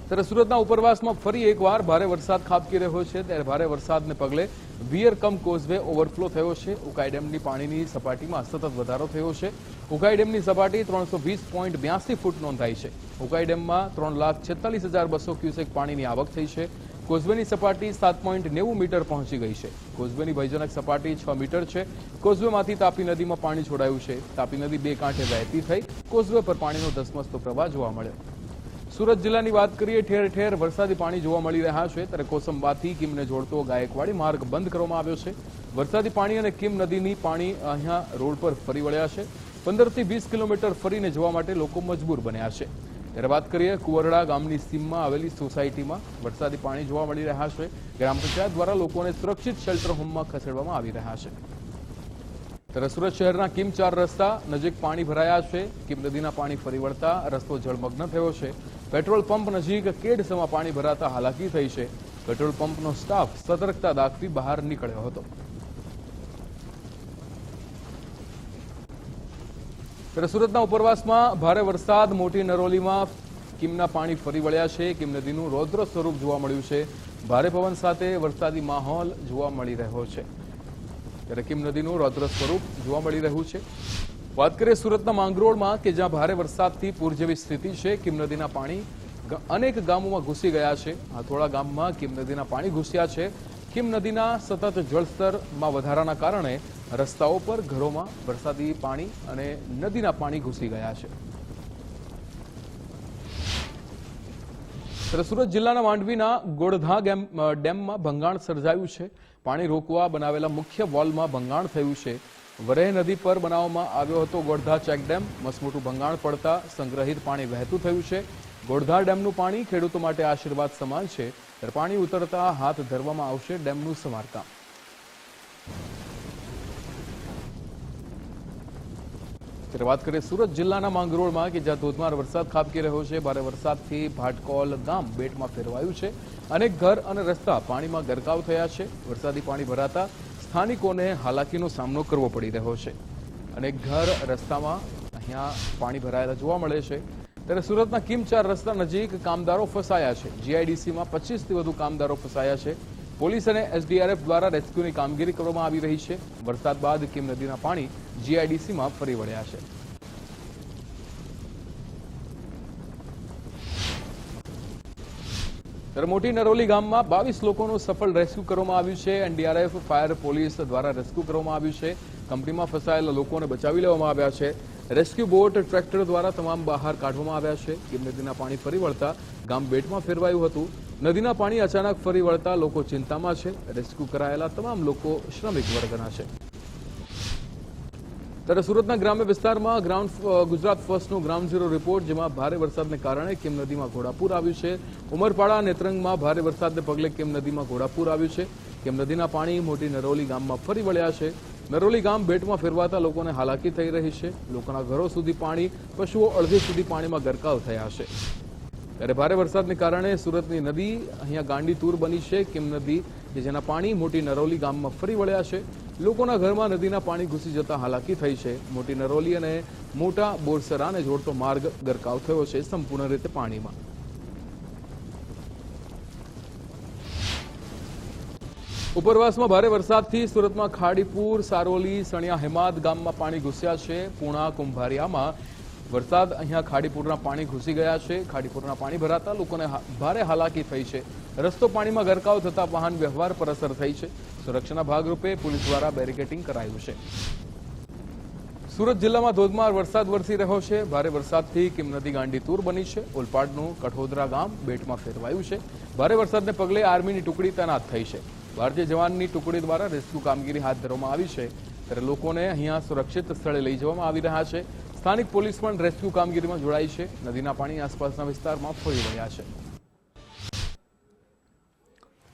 ત્યારે સુરતના ઉપરવાસમાં ફરી એકવાર ભારે વરસાદ ખાબકી રહ્યો છે. ત્યારે ભારે વરસાદને પગલે વિયર કમ કોઝવે ઓવરફ્લો થયો છે. ઉકાઈ ડેમની પાણીની સપાટીમાં સતત વધારો થયો છે. ઉકાઈ ડેમની સપાટી 320.82 ફૂટ નોંધાઈ છે. ઉકાઈ ડેમમાં 3,46,200 ક્યુસેક પાણીની આવક થઈ છે. કોઝવેની સપાટી 7.90 મીટર પહોંચી ગઈ છે. કોઝવેની ભયજનક સપાટી 6 મીટર છે. કોઝવેમાંથી તાપી નદીમાં પાણી છોડાયું છે. તાપી નદી બે કાંઠે વહેતી થઈ કોઝવે પર પાણીનો ધસમસતો પ્રવાહ જોવા મળ્યો. સુરત જિલ્લાની વાત કરીએ, ઠેર ઠેર વરસાદી પાણી જોવા મળી રહ્યા છે. ત્યારે કોસંબાથી કીમને જોડતો ગાયકવાડી માર્ગ બંધ કરવામાં આવ્યો છે. વરસાદી પાણી અને કીમ નદીની પાણી અહીંયા રોડ પર ફરી વળ્યા છે. 15 થી 20 કિલોમીટર ફરીને જવા માટે લોકો મજબૂર બન્યા છે. ત્યારે વાત કરીએ, કુવરડા ગામની સીમમાં આવેલી સોસાયટીમાં વરસાદી પાણી જોવા મળી રહ્યા છે. ગ્રામ પંચાયત દ્વારા લોકોને સુરક્ષિત શેલ્ટર હોમમાં ખસેડવામાં આવી રહ્યા છે. ત્યારે સુરત શહેરના કીમ 4 રસ્તા નજીક પાણી ભરાયા છે. કીમ નદીના પાણી ફરી વળતા રસ્તો જળમગ્ન થયો છે. પેટ્રોલ પંપ નજીક કેડસમાં પાણી ભરાતા હાલાકી થઈ છે. પેટ્રોલ પંપનો સ્ટાફ સતર્કતા દાખવી બહાર નીકળ્યો હતો. ત્યારે સુરતના ઉપરવાસમાં ભારે વરસાદ, મોટી નરોલીમાં કીમના પાણી ફરી વળ્યા છે. કીમ નદીનું રૌદ્ર સ્વરૂપ જોવા મળ્યું છે. ભારે પવન સાથે વરસાદી માહોલ જોવા મળી રહ્યો છે. ત્યારે કીમ નદીનું રૌદ્ર સ્વરૂપ જોવા મળી રહ્યું છે. વાત કરીએ સુરતના માંગરોળમાં કે જ્યાં ભારે વરસાદથી પૂર જેવી સ્થિતિ છે. કિમ નદીના પાણી અનેક ગામોમાં ઘૂસી ગયા છે. હાથોડા ગામમાં કિમ નદીના પાણી ઘૂસ્યા છે. કિમ નદીના સતત જળસ્તરમાં વધારાના કારણે રસ્તાઓ પર ઘરોમાં વરસાદી પાણી અને નદીના પાણી ઘૂસી ગયા છે. સુરત જિલ્લાના માંડવીના ગોળધા ડેમમાં ભંગાણ સર્જાયું છે. પાણી રોકવા બનાવેલા મુખ્ય વોલમાં ભંગાણ થયું છે. વરેહ નદી પર બનાવવામાં આવ્યો હતો ગોળધા ચેકડેમ. મસમોટું ભંગાણ પડતા સંગ્રહિત પાણી વહેતું થયું છે. ગોળધા ડેમનું પાણી ખેડૂતો માટે આશીર્વાદ સમાન છે. ત્યારે પાણી ઉતરતા હાથ ધરવામાં આવશે ડેમનું સમારકામ. ત્યારે વાત કરીએ સુરત જિલ્લાના માંગરોળમાં કે જ્યાં ધોધમાર વરસાદ ખાબકી રહ્યો છે. ભારે વરસાદથી ભાટકોલ ગામ બેટમાં ફેરવાયું છે. અનેક ઘર અને રસ્તા પાણીમાં ગરકાવ થયા છે. વરસાદી પાણી ભરાતા સ્થાનિકોને હાલાકીનો સામનો કરવો પડી રહ્યો છે. અનેક ઘર રસ્તામાં અહીંયા પાણી ભરાયેલા જોવા મળે છે. ત્યારે સુરતના કિમ 4 રસ્તા નજીક કામદારો ફસાયા છે. જીઆઈડીસીમાં 25થી વધુ કામદારો ફસાયા છે. પોલીસ અને એસડીઆરએફ દ્વારા રેસ્ક્યુની કામગીરી કરવામાં આવી રહી છે. વરસાદ બાદ કિમ નદીના પાણી જીઆઈડીસીમાં ફરી વળ્યા છે. ત્યારે મોટી નરોલી ગામમાં 22 લોકોનું સફળ રેસ્ક્યુ કરવામાં આવ્યું છે. એનડીઆરએફ ફાયર પોલીસ દ્વારા રેસ્ક્યુ કરવામાં આવ્યું છે. કંપનીમાં ફસાયેલા લોકોને બચાવી લેવામાં આવ્યા છે. રેસ્ક્યુ બોટ ટ્રેક્ટર દ્વારા તમામ બહાર કાઢવામાં આવ્યા છે. કિમ નદીના પાણી ફરી વળતા ગામ બેટમાં ફેરવાયું હતું. નદીના પાણી અચાનક ફરી વળતા લોકો ચિંતામાં છે. રેસ્ક્યુ કરાયેલા તમામ લોકો શ્રમિક વર્ગના છે. ત્યારે સુરતના ગ્રામ્ય વિસ્તારમાં ગુજરાત ફર્સ્ટનો ગ્રાઉન્ડ ઝીરો રિપોર્ટ, જેમાં ભારે વરસાદને કારણે કિમ નદીમાં ઘોડાપૂર આવ્યું છે. ઉમરપાડા નેત્રંગમાં ભારે વરસાદને પગલે કિમ નદીમાં ઘોડાપૂર આવ્યું છે. કિમ નદીના પાણી મોટી નરોલી ગામમાં ફરી વળ્યા છે. નરોલી ગામ બેટમાં ફેરવાતા લોકોને હાલાકી થઈ રહી છે. લોકોના ઘરો સુધી પાણી, પશુઓ અડધી સુધી પાણીમાં ગરકાવ થયા છે. ત્યારે ભારે વરસાદને કારણે સુરતની નદી અહીંયા ગાંડીતુર બની છે. કિમ નદી કે જેના પાણી મોટી નરોલી ગામમાં ફરી વળ્યા છે. લોકોના ઘરમાં નદીના પાણી ઘૂસી જતા હાલાકી થઈ છે. મોટી નરોલી અને મોટા બોરસરાને જોડતો માર્ગ ગરકાવ થયો છે સંપૂર્ણ રીતે પાણીમાં. ઉપરવાસમાં ભારે વરસાદથી સુરતમાં ખાડીપુર, સારોલી, સણિયા હેમાદ ગામમાં પાણી ઘૂસ્યા છે. પૂણા, કુંભારિયામાં વરસાદ અહીંયા ખાડીપુરના પાણી ઘૂસી ગયા છે. ખાડીપુરના પાણી ભરાતા લોકોને ભારે હાલાકી થઈ છે. રસ્તો પાણીમાં ગરકાવ થતા વાહન વ્યવહાર પર અસર થઈ છે. સુરક્ષાના ભાગરૂપે પોલીસ દ્વારા બેરિકેડિંગ કરાયું છે. સુરત જિલ્લામાં ધોધમાર વરસાદ વરસી રહ્યો છે. ભારે વરસાદથી કિમ નદી ગાંડીતુર બની છે. ઓલપાડનું કઠોદરા ગામ બેટમાં ફેરવાયું છે. ભારે વરસાદને પગલે આર્મીની ટુકડી તૈનાત થઈ છે. ભારતીય જવાનની ટુકડી દ્વારા રેસ્ક્યુ કામગીરી હાથ ધરવામાં આવી છે. ત્યારે લોકોને અહીંયા સુરક્ષિત સ્થળે લઈ જવામાં આવી રહ્યા છે. સ્થાનિક પોલીસ પણ રેસ્ક્યુ કામગીરીમાં જોડાઈ છે. નદીના પાણી આસપાસના વિસ્તારમાં ફરી વળ્યા છે.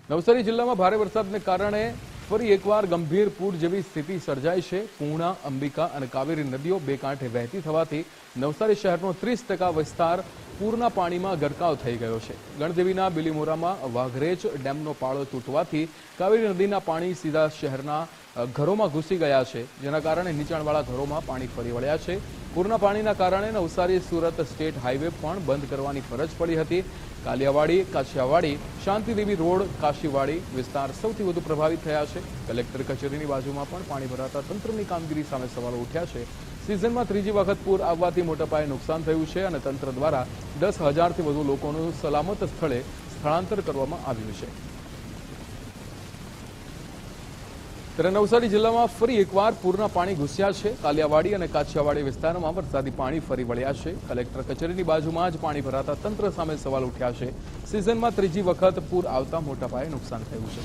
નવસારી જિલ્લામાં ભારે વરસાદને કારણે ફરી એકવાર ગંભીર પૂર જેવી સ્થિતિ સર્જાઈ છે. પૂર્ણા, અંબિકા અને કાવેરી નદીઓ બે કાંઠે વહેતી થવાથી નવસારી શહેરનો 30% વિસ્તાર પૂરના પાણીમાં ગરકાવ થઈ ગયો છે. ગણદેવીના બિલીમોરામાં વાઘરેજ ડેમનો પાળો તૂટવાથી કાવેરી નદીના પાણી સીધા શહેરના ઘરોમાં ઘૂસી ગયા છે, જેના કારણે નીચાણવાળા ઘરોમાં પાણી ફરી વળ્યા છે. પૂરના પાણીના કારણે નવસારી સુરત સ્ટેટ હાઈવે પણ બંધ કરવાની ફરજ પડી હતી. કાલિયાવાડી, કાછિયાવાડી, શાંતિદેવી રોડ, કાશીવાડી વિસ્તાર સૌથી વધુ પ્રભાવિત થયા છે. કલેક્ટર કચેરીની બાજુમાં પણ પાણી ભરાતા તંત્રની કામગીરી સામે સવાલો ઉઠ્યા છે. સિઝનમાં ત્રીજી વખત પૂર આવવાથી મોટા પાયે નુકસાન થયું છે અને તંત્ર દ્વારા 10,000થી વધુ લોકોનું સલામત સ્થળે સ્થળાંતર કરવામાં આવ્યું છે. ત્યારે નવસારી જિલ્લામાં ફરી એકવાર પૂરના પાણી ઘૂસ્યા છે. કાલિયાવાડી અને કાછિયાવાડી વિસ્તારમાં વરસાદી પાણી ફરી વળ્યા છે. કલેક્ટર કચેરીની બાજુમાં જ પાણી ભરાતા તંત્ર સામે સવાલ ઉઠ્યા છે. સિઝનમાં ત્રીજી વખત પૂર આવતા મોટા પાયે નુકસાન થયું છે.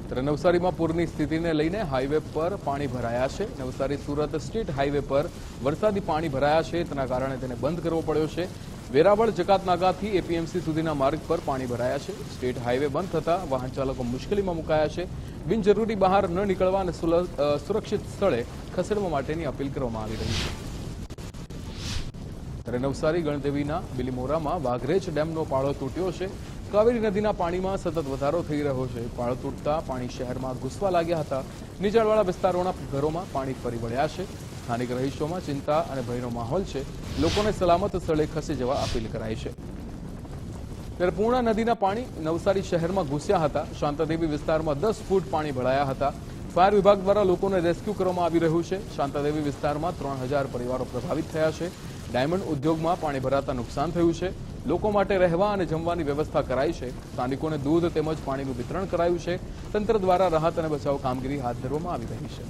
ત્યારે નવસારીમાં પૂરની સ્થિતિને લઈને હાઈવે પર પાણી ભરાયા છે. નવસારી સુરત સ્ટેટ હાઈવે પર વરસાદી પાણી ભરાયા છે. તેના કારણે તેને બંધ કરવો પડ્યો છે. વેરાવળ જકાતનાકાથી એપીએમસી સુધીના માર્ગ પર પાણી ભરાયા છે. સ્ટેટ હાઈવે બંધ થતા વાહન ચાલકો મુશ્કેલીમાં મુકાયા છે. બિનજરૂરી બહાર ન નીકળવા અને સુરક્ષિત સ્થળે ખસેડવા માટેની અપીલ કરવામાં આવી રહી છે. ત્યારે નવસારી ગણદેવીના બિલીમોરામાં વાઘરેજ ડેમનો પાળો તૂટ્યો છે. કાવેરી નદીના પાણીમાં સતત વધારો થઈ રહ્યો છે. પાળો તૂટતા પાણી શહેરમાં ઘૂસવા લાગ્યા હતા. નીચાણવાળા વિસ્તારોના ઘરોમાં પાણી ફરી વળ્યા છે. સ્થાનિક રહીશોમાં ચિંતા અને ભયનો માહોલ છે. લોકોને સલામત સ્થળે ખસી જવા અપીલ કરાઈ છે. ત્યારે પૂર્ણા નદીના પાણી નવસારી શહેરમાં ઘૂસ્યા હતા. શાંતાદેવી વિસ્તારમાં 10 ફૂટ પાણી ભરાયા હતા. ફાયર વિભાગ દ્વારા લોકોને રેસ્ક્યુ કરવામાં આવી રહ્યું છે. શાંતાદેવી વિસ્તારમાં 3000 પરિવારો પ્રભાવિત થયા છે. ડાયમંડ ઉદ્યોગમાં પાણી ભરાતા નુકસાન થયું છે. લોકો માટે રહેવા અને જમવાની વ્યવસ્થા કરાઈ છે. સ્થાનિકોને દૂધ તેમજ પાણીનું વિતરણ કરાયું છે. તંત્ર દ્વારા રાહત અને બચાવ કામગીરી હાથ ધરવામાં આવી રહી છે.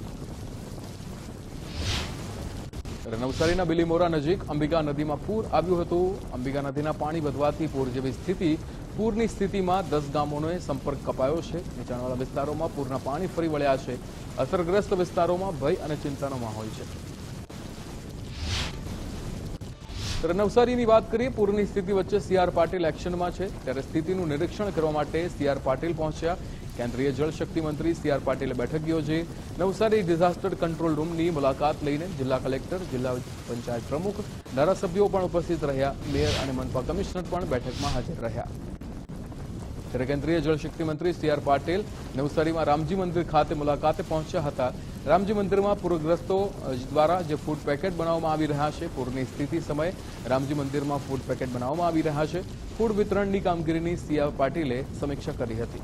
નવસારીના બિલીમોરા નજીક અંબિકા નદીમાં પૂર આવ્યું હતું. અંબિકા નદીના પાણી વધવાથી પૂર જેવી સ્થિતિ. પૂરની સ્થિતિમાં 10 ગામોનો સંપર્ક કપાયો છે. નીચાણવાળા વિસ્તારોમાં પૂરના પાણી ફરી વળ્યા છે. અસરગ્રસ્ત વિસ્તારોમાં ભય અને ચિંતાનો માહોલ છે. ત્યારે નવસારીની વાત કરીએ, પૂરની સ્થિતિ વચ્ચે સી.આર. પાટીલ એક્શનમાં છે. ત્યારે સ્થિતિનું નિરીક્ષણ કરવા માટે સી.આર. પાટીલ પહોંચ્યા. કેન્દ્રીય જળશક્તિ મંત્રી સી.આર. પાટીલે બેઠક યોજી. નવસારી ડિઝાસ્ટર કંટ્રોલ રૂમની મુલાકાત લઈને જિલ્લા કલેક્ટર, જિલ્લા પંચાયત પ્રમુખ, ધારાસભ્યો પણ ઉપસ્થિત રહ્યા. મેયર અને મનપા કમિશનર પણ બેઠકમાં હાજર રહ્યા. ત્યારે કેન્દ્રીય જળશક્તિ મંત્રી સી.આર. પાટીલ નવસારીમાં રામજી મંદિર ખાતે મુલાકાતે પહોંચ્યા હતા. રામજી મંદિરમાં પૂરગ્રસ્તો દ્વારા જે ફૂડ પેકેટ બનાવવામાં આવી રહ્યા છે, પૂરની સ્થિતિ સમયે રામજી મંદિરમાં ફૂડ પેકેટ બનાવવામાં આવી રહ્યા છે. ફૂડ વિતરણની કામગીરીની સી.આર. પાટીલે સમીક્ષા કરી હતી.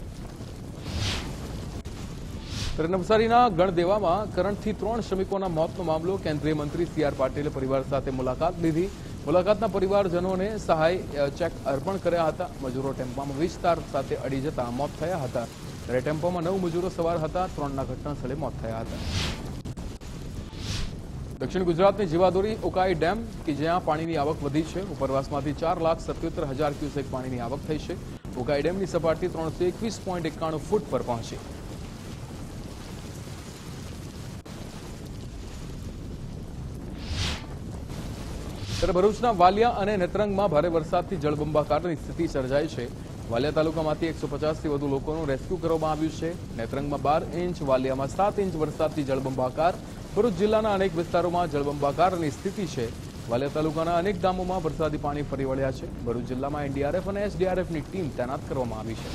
નવસારીના ગણદેવામાં કરંટથી 3 શ્રમિકોના મોતનો મામલો. કેન્દ્રીય મંત્રી સી.આર. પાટીલે પરિવાર સાથે મુલાકાત લીધી. મુલાકાતના પરિવારજનોને સહાય ચેક અર્પણ કર્યા હતા. મજૂરો ટેમ્પામાં વીજ તાર સાથે અડી જતા મોત થયા હતા. ત્યારે ટેમ્પોમાં 9 મજૂરો સવાર હતા. 3ના ઘટના સ્થળે મોત થયા હતા. દક્ષિણ ગુજરાતની જીવાદોરી ઉકાઈ ડેમ કે જ્યાં પાણીની આવક વધી છે. ઉપરવાસમાંથી 4,77,000 ક્યુસેક પાણીની આવક થઈ છે. ઉકાઈ ડેમની સપાટી 321.91 ફૂટ પર પહોંચી. ત્યારે ભરૂચના વાલિયા અને નેત્રંગમાં ભારે વરસાદથી જળબંબાકારની સ્થિતિ સર્જાઈ છે. વાલિયા તાલુકામાંથી 150થી વધુ લોકોનું રેસ્ક્યુ કરવામાં આવ્યું છે. નેત્રંગમાં 12 ઇંચ, વાલિયામાં 7 ઇંચ વરસાદથી જળબંબાકાર. ભરૂચ જિલ્લાના અનેક વિસ્તારોમાં જળબંબાકારની સ્થિતિ છે. વાલિયા તાલુકાના અનેક ગામોમાં વરસાદી પાણી ફરી વળ્યા છે. ભરૂચ જિલ્લામાં એનડીઆરએફ અને એસડીઆરએફની ટીમ તૈનાત કરવામાં આવી છે.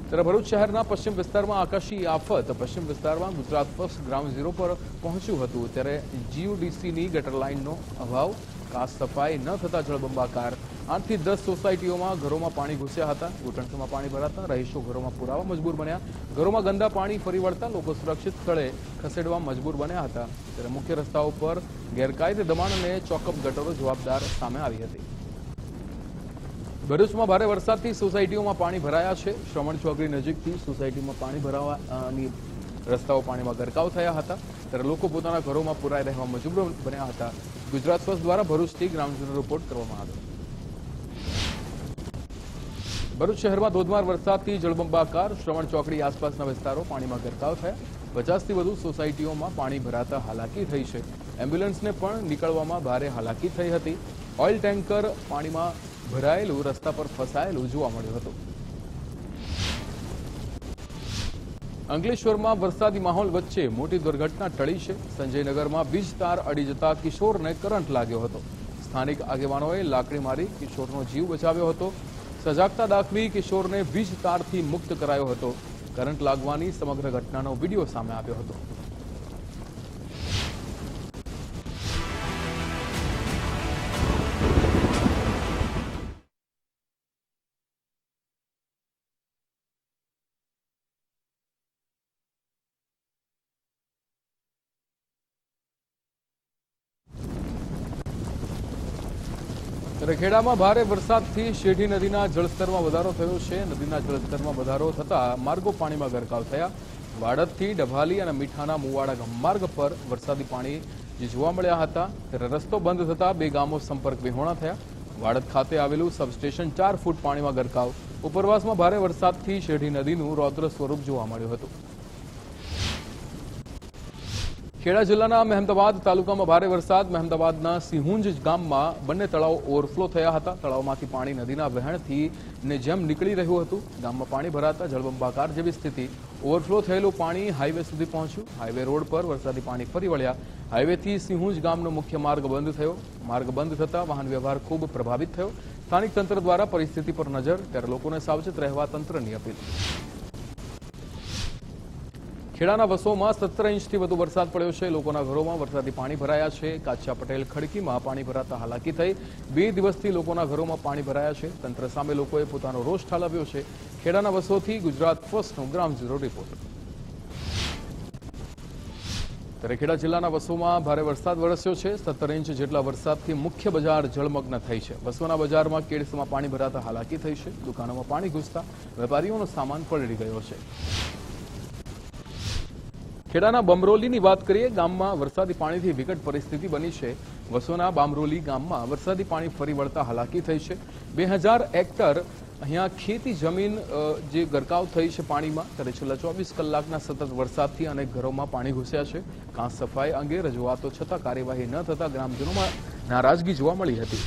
ત્યારે ભરૂચ શહેરના પશ્ચિમ વિસ્તારમાં આકાશી આફત. પશ્ચિમ વિસ્તારમાં ગુજરાત ફર્સ્ટ ગ્રાઉન્ડ ઝીરો પર પહોંચ્યું હતું. ત્યારે જીયુડીસીની ગટર લાઇનનો અભાવ, ખાસ સફાઈ ન થતા જળબંબાકાર. 8 થી 10 સોસાયટીઓમાં ઘરોમાં પાણી ઘૂસ્યા હતા. ઘૂંટણસમાં પાણી ભરાતા રહીશો ઘરોમાં પુરાવા મજબૂર બન્યા. ઘરોમાં ગંદા પાણી ફરી વળતા લોકો સુરક્ષિત સ્થળે ખસેડવા મજબૂર બન્યા હતા. ત્યારે મુખ્ય રસ્તાઓ પર ગેરકાયદે દબાણ અને ચોકઅપ ગટરો જવાબદાર સામે આવી હતી. ભરૂચમાં ભારે વરસાદથી સોસાયટીઓમાં પાણી ભરાયા છે. શ્રવણ ચોકડી નજીકથી સોસાયટીમાં પાણી ભરાવાની રસ્તાઓ પાણીમાં ગરકાવ થયા હતા. ત્યારે લોકો પોતાના ઘરોમાં પુરાઈ રહેવા મજબૂર બન્યા હતા. ગુજરાત ફર્સ્ટ દ્વારા ભરૂચથી ગ્રાઉન્ડ ઝીરો રિપોર્ટ કરવામાં આવ્યો. ભરૂચ શહેરમાં ધોધમાર વરસાદથી જળબંબાકાર. શ્રવણ ચોકડી આસપાસના વિસ્તારો પાણીમાં ગરકાવ થયા. 50થી વધુ સોસાયટીઓમાં પાણી ભરાતા હાલાકી થઈ છે. એમ્બ્યુલન્સને પણ નીકળવામાં ભારે હાલાકી થઈ હતી. ઓઇલ ટેન્કર પાણીમાં ભરાયેલું રસ્તા પર ફસાયેલું જોવા મળ્યું હતું. અંકલેશ્વરમાં વરસાદી માહોલ વચ્ચે મોટી દુર્ઘટના ટળી છે. સંજયનગરમાં વીજ તાર અડી જતા કિશોરને કરંટ લાગ્યો હતો. સ્થાનિક આગેવાનોએ લાકડી મારી કિશોરનો જીવ બચાવ્યો હતો. સજાગતા દાખવી કિશોરને વીજ તારથી મુક્ત કરાયો હતો. કરંટ લાગવાની સમગ્ર ઘટનાનો વિડીયો સામે આવ્યો હતો. ખેડામાં ભારે વરસાદથી શેઢી નદીના જળસ્તરમાં વધારો થયો છે. નદીના જળસ્તરમાં વધારો થતા માર્ગો પાણીમાં ગરકાવ થયા. વાડદથી ડભાલી અને મીઠાના મુવાડા માર્ગ પર વરસાદી પાણી જોવા મળ્યા હતા. ત્યારે રસ્તો બંધ થતા 2 ગામો સંપર્ક વિહોણા થયા. વાડદ ખાતે આવેલું સબસ્ટેશન 4 ફૂટ પાણીમાં ગરકાવ. ઉપરવાસમાં ભારે વરસાદથી શેઢી નદીનું રૌદ્ર સ્વરૂપ જોવા મળ્યું હતું. ખેડા જિલ્લાના મહેમદાવાદ તાલુકામાં ભારે વરસાદ. મહેમદાવાદના સિંહુંજ ગામમાં બંને તળાવો ઓવરફ્લો થયા હતા. તળાવમાંથી પાણી નદીના વહેણથી જેમ નીકળી રહ્યું હતું. ગામમાં પાણી ભરાતા જળબંબાકાર જેવી સ્થિતિ. ઓવરફ્લો થયેલું પાણી હાઈવે સુધી પહોંચ્યું. હાઈવે રોડ પર વરસાદી પાણી ફરી વળ્યા. હાઈવેથી સિંહુંજ ગામનો મુખ્ય માર્ગ બંધ થયો. માર્ગ બંધ થતા વાહન વ્યવહાર ખૂબ પ્રભાવિત થયો. સ્થાનિક તંત્ર દ્વારા પરિસ્થિતિ પર નજર. ત્યારે લોકોને સાવચેત રહેવા તંત્રની અપીલ. ખેડાના વસોમાં 17 ઇંચથી વધુ વરસાદ પડ્યો છે. લોકોના ઘરોમાં વરસાદી પાણી ભરાયા છે. કાચા પટેલ ખડકીમાં પાણી ભરાતા હાલાકી થઈ. 2 દિવસથી લોકોના ઘરોમાં પાણી ભરાયા છે. તંત્ર સામે લોકોએ પોતાનો રોષ ઠાલવ્યો છે. ખેડાના વસોથી ગુજરાત ફર્સ્ટનો ગ્રાઉન્ડ ઝીરો રિપોર્ટ. ત્યારે ખેડા જિલ્લાના વસોમાં ભારે વરસાદ વરસ્યો છે. 17 ઇંચ જેટલા વરસાદથી મુખ્ય બજાર જળમગ્ન થઈ છે. વસોના બજારમાં કેડસમાં પાણી ભરાતા હાલાકી થઈ છે. દુકાનોમાં પાણી ઘૂસતા વેપારીઓનો સામાન પલળી ગયો છે. ખેડાના બમરોલીની વાત કરીએ. ગામમાં વરસાદી પાણીથી વિકટ પરિસ્થિતિ બની છે. વસોના બામરોલી ગામમાં વરસાદી પાણી ફરી વળતા હાલાકી થઈ છે. 2000 હેક્ટર અહીંયા ખેતી જમીન જે ગરકાવ થઈ છે પાણીમાં. ત્યારે છેલ્લા 24 કલાકના સતત વરસાદથી અનેક ઘરોમાં પાણી ઘૂસ્યા છે. કાંસ સફાઈ અંગે રજૂઆતો છતાં કાર્યવાહી ન થતા ગ્રામજનોમાં નારાજગી જોવા મળી હતી.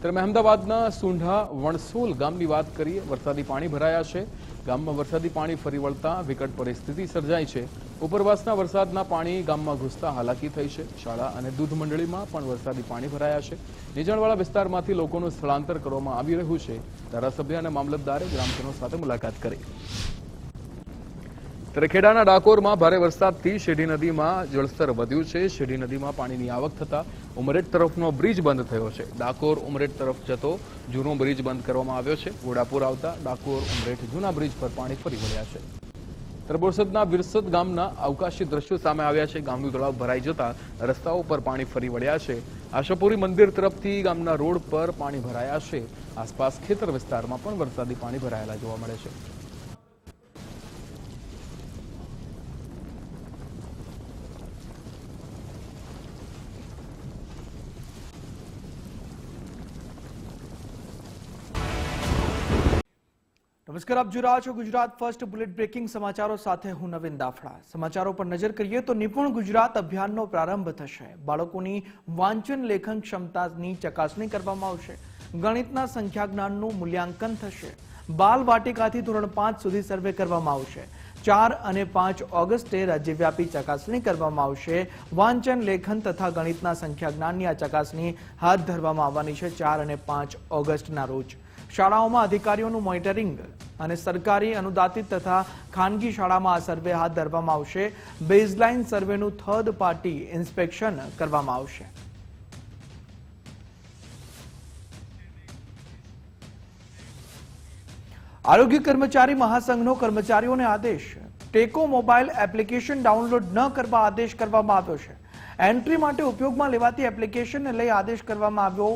ત્યારે અમદાવાદના સુંઢા વણસોલ ગામની વાત કરીએ. વરસાદી પાણી ભરાયા છે. ગામમાં વરસાદી પાણી ફરી વળતા વિકટ પરિસ્થિતિ સર્જાઈ છે. ઉપરવાસના વરસાદના પાણી ગામમાં ઘૂસતા હાલાકી થઈ છે. શાળા અને દૂધ મંડળીમાં પણ વરસાદી પાણી ભરાયા છે. નીચાણવાળા વિસ્તારમાંથી લોકોનું સ્થળાંતર કરવામાં આવી રહ્યું છે. ધારાસભ્ય અને મામલતદારે ગ્રામજનો સાથે મુલાકાત કરી. ત્યારે ખેડાના ડાકોરમાં ભારે વરસાદથી શેઢી નદીમાં જળસ્તર વધ્યું છે. શેઢી નદીમાં પાણીની આવક થતા ઉમરેઠ તરફનો બ્રિજ બંધ થયો છે. ડાકોર ઉમરેઠ તરફ જતો જૂનો બ્રિજ બંધ કરવામાં આવ્યો છે. ઘોડાપુર આવતા ડાકોર ઉમરેઠ જૂના બ્રિજ પર પાણી ફરી વળ્યા છે. ત્યારે બોરસદના વિરસદ ગામના અવકાશી દ્રશ્યો સામે આવ્યા છે. ગામનું તળાવ ભરાઈ જતા રસ્તાઓ પર પાણી ફરી વળ્યા છે. આશાપુરી મંદિર તરફથી ગામના રોડ પર પાણી ભરાયા છે. આસપાસ ખેતર વિસ્તારમાં પણ વરસાદી પાણી ભરાયેલા જોવા મળે છે. નમસ્કાર, આપ જોઈ રહ્યા છો ગુજરાત ફર્સ્ટ બુલેટ બ્રેકિંગ સમાચારો સાથે હું નવીન દાફડા. સમાચારો પર નજર કરીએ તો નિપુણ ગુજરાત અભિયાનનો પ્રારંભ થશે. બાળકોની વાંચન લેખન ક્ષમતાની ચકાસણી કરવામાં આવશે. ગણિતના સંખ્યા જ્ઞાનનું મૂલ્યાંકન થશે. બાલ વાટિકાથી ધોરણ 5 સુધી સર્વે કરવામાં આવશે. 4 અને 5 ઓગસ્ટે રાજ્યવ્યાપી ચકાસણી કરવામાં આવશે. વાંચન લેખન તથા ગણિતના સંખ્યા જ્ઞાનની આ ચકાસણી હાથ ધરવામાં આવવાની છે 4 અને 5 ઓગસ્ટના રોજ. શાળાઓમાં અધિકારીઓનું મોનિટરિંગ અને સરકારી અનુદાનિત તથા ખાનગી શાળામાં આ સર્વે હાથ ધરવામાં આવશે. બેઝલાઇન સર્વેનું થર્ડ પાર્ટી ઇન્સ્પેક્શન કરવામાં આવશે. આરોગ્ય કર્મચારી મહાસંઘનો કર્મચારીઓને આદેશ. ટેકો મોબાઈલ એપ્લિકેશન ડાઉનલોડ ન કરવા આદેશ કરવામાં આવ્યો છે. એન્ટ્રી માટે ઉપયોગમાં લેવાતી એપ્લિકેશનને લઈ આદેશ કરવામાં આવ્યો.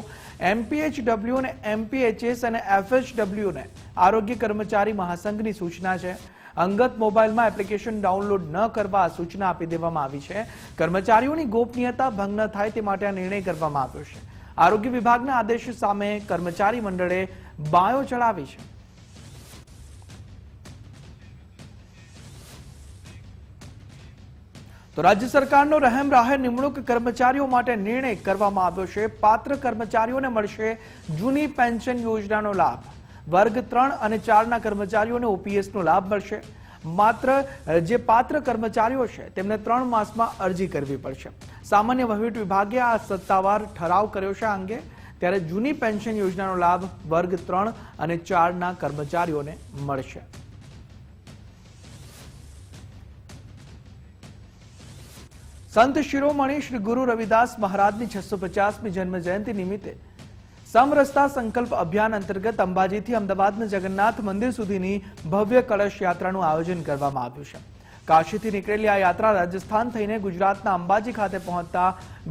MPHW અને MPHS અને FHW ને આરોગ્ય કર્મચારી મહાસંઘની સૂચના છે. અંગત મોબાઈલમાં એપ્લિકેશન ડાઉનલોડ ન કરવા સૂચના આપી દેવામાં આવી છે. કર્મચારીઓની ગોપનીયતા ભંગ ન થાય તે માટે આ નિર્ણય કરવામાં આવ્યો છે. આરોગ્ય વિભાગના આદેશ સામે કર્મચારી મંડળે બાયો ચડાવી છે. તો રાજ્ય સરકારનો રહેમ રાહે નિમણૂક કર્મચારીઓ માટે નિર્ણય કરવામાં આવ્યો છે. પાત્ર કર્મચારીઓને મળશે જૂની પેન્શન યોજનાનો લાભ. વર્ગ 3 અને 4 ના કર્મચારીઓને OPS નો લાભ મળશે. માત્ર જે પાત્ર કર્મચારીઓ છે તેમને 3 માસમાં અરજી કરવી પડશે. સામાન્ય વહીવટ વિભાગે આ સત્તાવાર ઠરાવ કર્યો છે. આ અંગે ત્યારે જૂની પેન્શન યોજનાનો લાભ વર્ગ 3 અને 4 ના કર્મચારીઓને મળશે. સંત શિરોમણી શ્રી ગુરુ રવિદાસ મહારાજની 650મી જન્મ જયંતિ નિમિત્તે સમરસતા સંકલ્પ અભિયાન અંતર્ગત અંબાજીથી અમદાવાદના જગન્નાથ મંદિર સુધીની ભવ્ય કળશ યાત્રાનું આયોજન કરવામાં આવ્યું છે. કાશીથી નીકળેલી આ યાત્રા રાજસ્થાન થઈને ગુજરાતના અંબાજી ખાતે પહોંચતા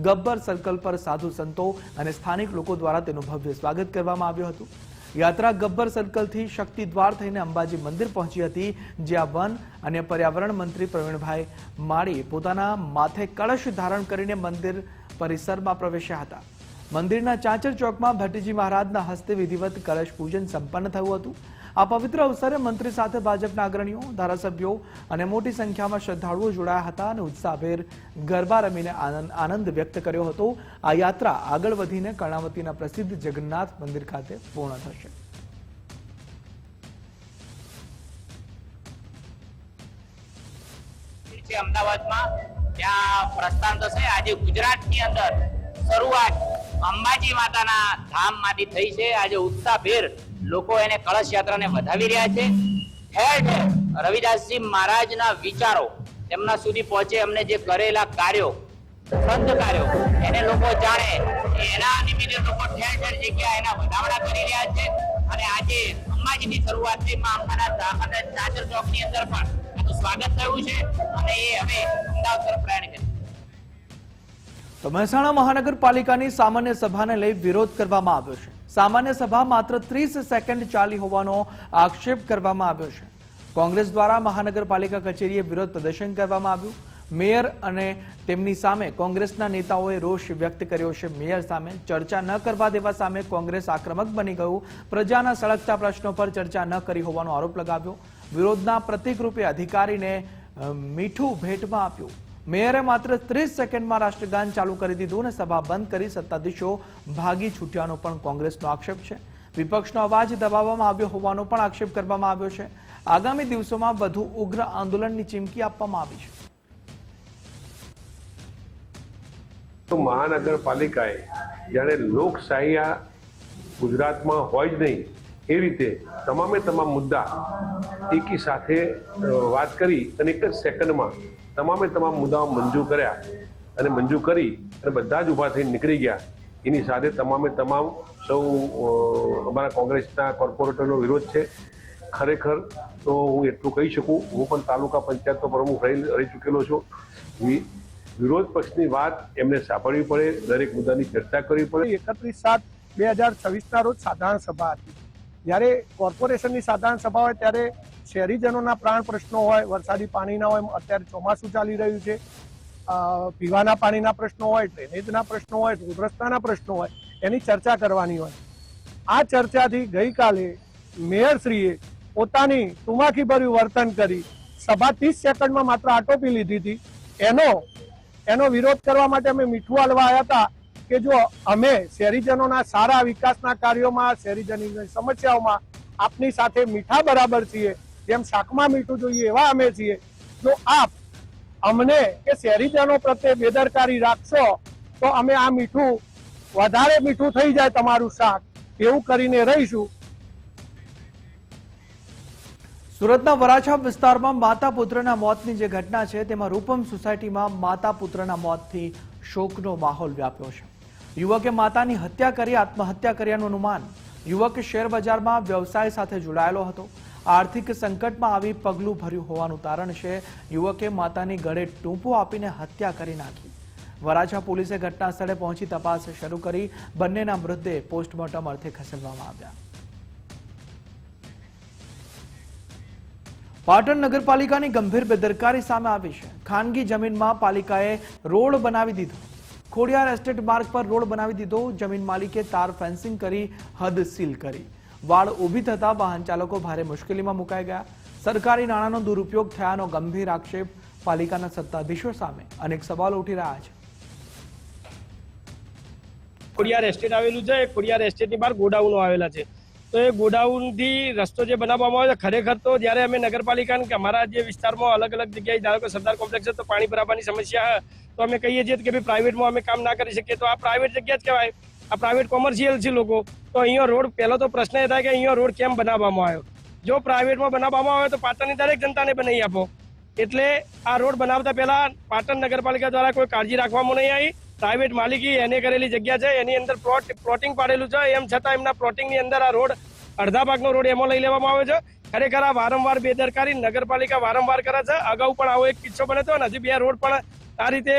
ગબ્બર સર્કલ પર સાધુ સંતો અને સ્થાનિક લોકો દ્વારા તેનું ભવ્ય સ્વાગત કરવામાં આવ્યું હતું. યાત્રા ગબ્બર સર્કલથી શક્તિ દ્વાર થઈને અંબાજી મંદિર પહોંચી હતી, જ્યાં વન અને પર્યાવરણ મંત્રી પ્રવીણભાઈ માળી પોતાના માથે કળશ ધારણ કરીને મંદિર પરિસરમાં પ્રવેશ્યા હતા. મંદિરના ચાચર ચોકમાં ભટ્ટીજી મહારાજના હસ્તે વિધિવત કળશ પૂજન સંપન્ન થયું હતું. આ પવિત્ર અવસરે મંત્રી સાથે ભાજપના અગ્રણીઓ, ધારાસભ્યો અને મોટી સંખ્યામાં શ્રદ્ધાળુઓ જોડાયા હતા અને ઉત્સાહભેર ગરબા રમીને આનંદ વ્યક્ત કર્યો હતો. આ યાત્રા આગળ વધીને કર્ણાવતીના પ્રસિદ્ધ જગન્નાથ મંદિર ખાતે પૂર્ણ થશે. અમદાવાદમાં ત્યાં પ્રસ્થાન થશે. આજે ગુજરાતની અંદર શરૂઆત અંબાજી માતાના ધામમાંથી થઈ છે. આજે ઉત્સાહભેર લોકો એને કળશ યાત્રાને વધાવી રહ્યા છે. ઠેર ઠેર રવિદાસજી મહારાજના વિચારો તેમના સુધી પહોંચે, અમને જે કરેલા કાર્યો, સંત કાર્યો એને લોકો જાણે, એના નિમિત્તે લોકો ઠેર ઠેર જગ્યા એના વધામણા કરી રહ્યા છે. અને આજે અંબાજીની શરૂઆત થઈ માં અંબાના અને ચાચર ચોકની અંદર પણ આનું સ્વાગત થયું છે અને એ હવે અમદાવાદ તરફ પ્રયાણ કરે. તો મહેસાણા મહાનગરપાલિકાની સામાન્ય સભાને લઈ વિરોધ કરવામાં આવ્યો છે. સામાન્ય સભા માત્ર 30 સેકન્ડ ચાલી હોવાનો આક્ષેપ કરવામાં આવ્યો છે. કોંગ્રેસ દ્વારા મહાનગરપાલિકા કચેરીએ વિરોધ પ્રદર્શન કરવામાં આવ્યું. મેયર અને તેમની સામે કોંગ્રેસના નેતાઓએ રોષ વ્યક્ત કર્યો છે. મેયર સામે ચર્ચા ન કરવા દેવા સામે કોંગ્રેસ આક્રમક બની ગયું. પ્રજાના સળગતા પ્રશ્નો પર ચર્ચા ન કરી હોવાનો આરોપ લગાવ્યો. વિરોધના પ્રતીક રૂપે અધિકારીને મીઠું ભેટમાં આપ્યું. મેયરે માત્ર 30 સેકન્ડમાં રાષ્ટ્રગાન ચાલુ કરી દીધું અને સભા બંધ કરી સત્તાધીશો ભાગી છૂટ્યાનો પણ કોંગ્રેસનો આક્ષેપ છે. વિપક્ષનો અવાજ દબાવવામાં આવ્યો હોવાનો પણ આક્ષેપ કરવામાં આવ્યો છે. આગામી દિવસોમાં વધુ ઉગ્ર આંદોલનની ચીમકી આપવામાં આવી છે. મહાનગરપાલિકાએ જાણે લોકશાહી આ ગુજરાતમાં હોય જ નહીં એ રીતે તમામે તમામ મુદ્દા એકી સાથે વાત કરી અને એક જ સેકન્ડમાં તમામે તમામ મુદ્દાઓ મંજૂર કર્યા અને મંજૂર કરી અને બધા જ ઊભા થઈને નીકળી ગયા. એની સાથે તમામે તમામ સૌ અમારા કોંગ્રેસના કોર્પોરેટરનો વિરોધ છે. ખરેખર તો હું એટલું કહી શકું, હું પણ તાલુકા પંચાયતનો પ્રમુખ રહી ચૂકેલો છું. વિરોધ પક્ષની વાત એમને સાંભળવી પડે, દરેક મુદ્દાની ચર્ચા કરવી પડે. 31/7/2026 રોજ સાધારણ સભા હતી. જ્યારે કોર્પોરેશનની સાધારણ સભા હોય ત્યારે શહેરીજનોના પ્રાણ પ્રશ્નો હોય, વરસાદી પાણીના હોય, અત્યારે ચોમાસું ચાલી રહ્યું છે, પીવાના પાણીના પ્રશ્નો હોય, ડ્રેનેજના પ્રશ્નો હોય, રોડ રસ્તાના પ્રશ્નો હોય, એની ચર્ચા કરવાની હોય. આ ચર્ચાથી ગઈકાલે મેયરશ્રીએ પોતાની તુમાખીભર્યું વર્તન કરી સભા 30 સેકન્ડમાં માત્ર આટોપી લીધી હતી. એનો વિરોધ કરવા માટે અમે મીઠું હાલવા આવ્યા હતા કે જો અમે શહેરીજનોના સારા વિકાસના કાર્યોમાં, શહેરીજનોની સમસ્યાઓમાં આપની સાથે મીઠા બરાબર છીએ, જેમ શાકમાં મીઠું જોઈએ એવા અમે છીએ. જો આપ અમને કે શહેરીજનો પ્રત્યે બેદરકારી રાખશો તો અમે આ મીઠું વધારે મીઠું થઈ જાય તમારું શાક, એવું કરીને રહીશું. સુરતના વરાછા વિસ્તારમાં માતા પુત્રના મોતની જે ઘટના છે તેમાં રૂપમ સોસાયટીમાં માતા પુત્રના મોતથી શોકનો માહોલ વ્યાપ્યો છે. યુવકે માતાની હત્યા કરી આત્મહત્યા કર્યાનું અનુમાન. યુવક શેર બજારમાં વ્યવસાય સાથે જોડાયેલો હતો. આર્થિક સંકટમાં આવી પગલું ભર્યું હોવાનું તારણ છે. યુવકે માતાની ગળે ટૂંપો આપીને હત્યા કરી નાખી. વરાછા પોલીસે ઘટના સ્થળે પહોંચી તપાસ શરૂ કરી બંનેના મૃતદેહ પોસ્ટમોર્ટમ અર્થે ખસેડવામાં આવ્યા. પાટણ નગરપાલિકાની ગંભીર બેદરકારી સામે આવી છે. ખાનગી જમીનમાં પાલિકાએ રોડ બનાવી દીધો. ખોડિયાર એસ્ટેટ માર્ગ પર રોડ બનાવી દીધો. જમીન માલિકે તાર ફેન્સિંગ કરી હદ સીલ કરી. વાડ ઊભી થતા વાહન ચાલકો ભારે મુશ્કેલીમાં મુકાઈ ગયા. સરકારી નાણાંનો દુરુપયોગ થયાનો ગંભીર આક્ષેપ પાલિકાના સત્તાધીશો સામે અનેક સવાલો ઉઠી રહ્યા છે. ખોડિયાર એસ્ટેટ આવેલું છે. ખોડિયાર એસ્ટેટની બહાર ગોડાઉનો આવેલા છે. તો એ ગોડાઉનથી રસ્તો જે બનાવવામાં આવે છે, ખરેખર તો જ્યારે અમે નગરપાલિકાને કે અમારા જે વિસ્તારમાં અલગ અલગ જગ્યાએ ધારો કે સરદાર કોમ્પ્લેક્સ છે તો પાણી ભરાવાની સમસ્યા તો અમે કહીએ છીએ કે ભાઈ પ્રાઇવેટમાં અમે કામ ના કરી શકીએ. તો આ પ્રાઇવેટ જગ્યા જ કહેવાય, આ પ્રાઇવેટ કોમર્શિયલ છે લોકો. તો અહીંયા રોડ, પહેલો તો પ્રશ્ન એ થાય કે અહીંયા રોડ કેમ બનાવવામાં આવ્યો. જો પ્રાઇવેટમાં બનાવવામાં આવે તો પાટણની દરેક જનતાને બનાવી આપો. એટલે આ રોડ બનાવતા પહેલા પાટણ નગરપાલિકા દ્વારા કોઈ કાળજી રાખવામાં નહીં આવી. પ્રાઇવેટ માલિકી એને કરેલી જગ્યા છે, એની અંદર પ્લોટિંગ પાડેલું છે. એમ છતાં એમના પ્લોટિંગની અંદર આ રોડ, અડધા ભાગનો રોડ એમાં લઈ લેવામાં આવે છે. ખરેખર આ વારંવાર બેદરકારી નગરપાલિકા વારંવાર કરે છે. અગાઉ પણ આવો એક કિસ્સો બન્યો હતો અને હજી 2 રોડ પણ આ રીતે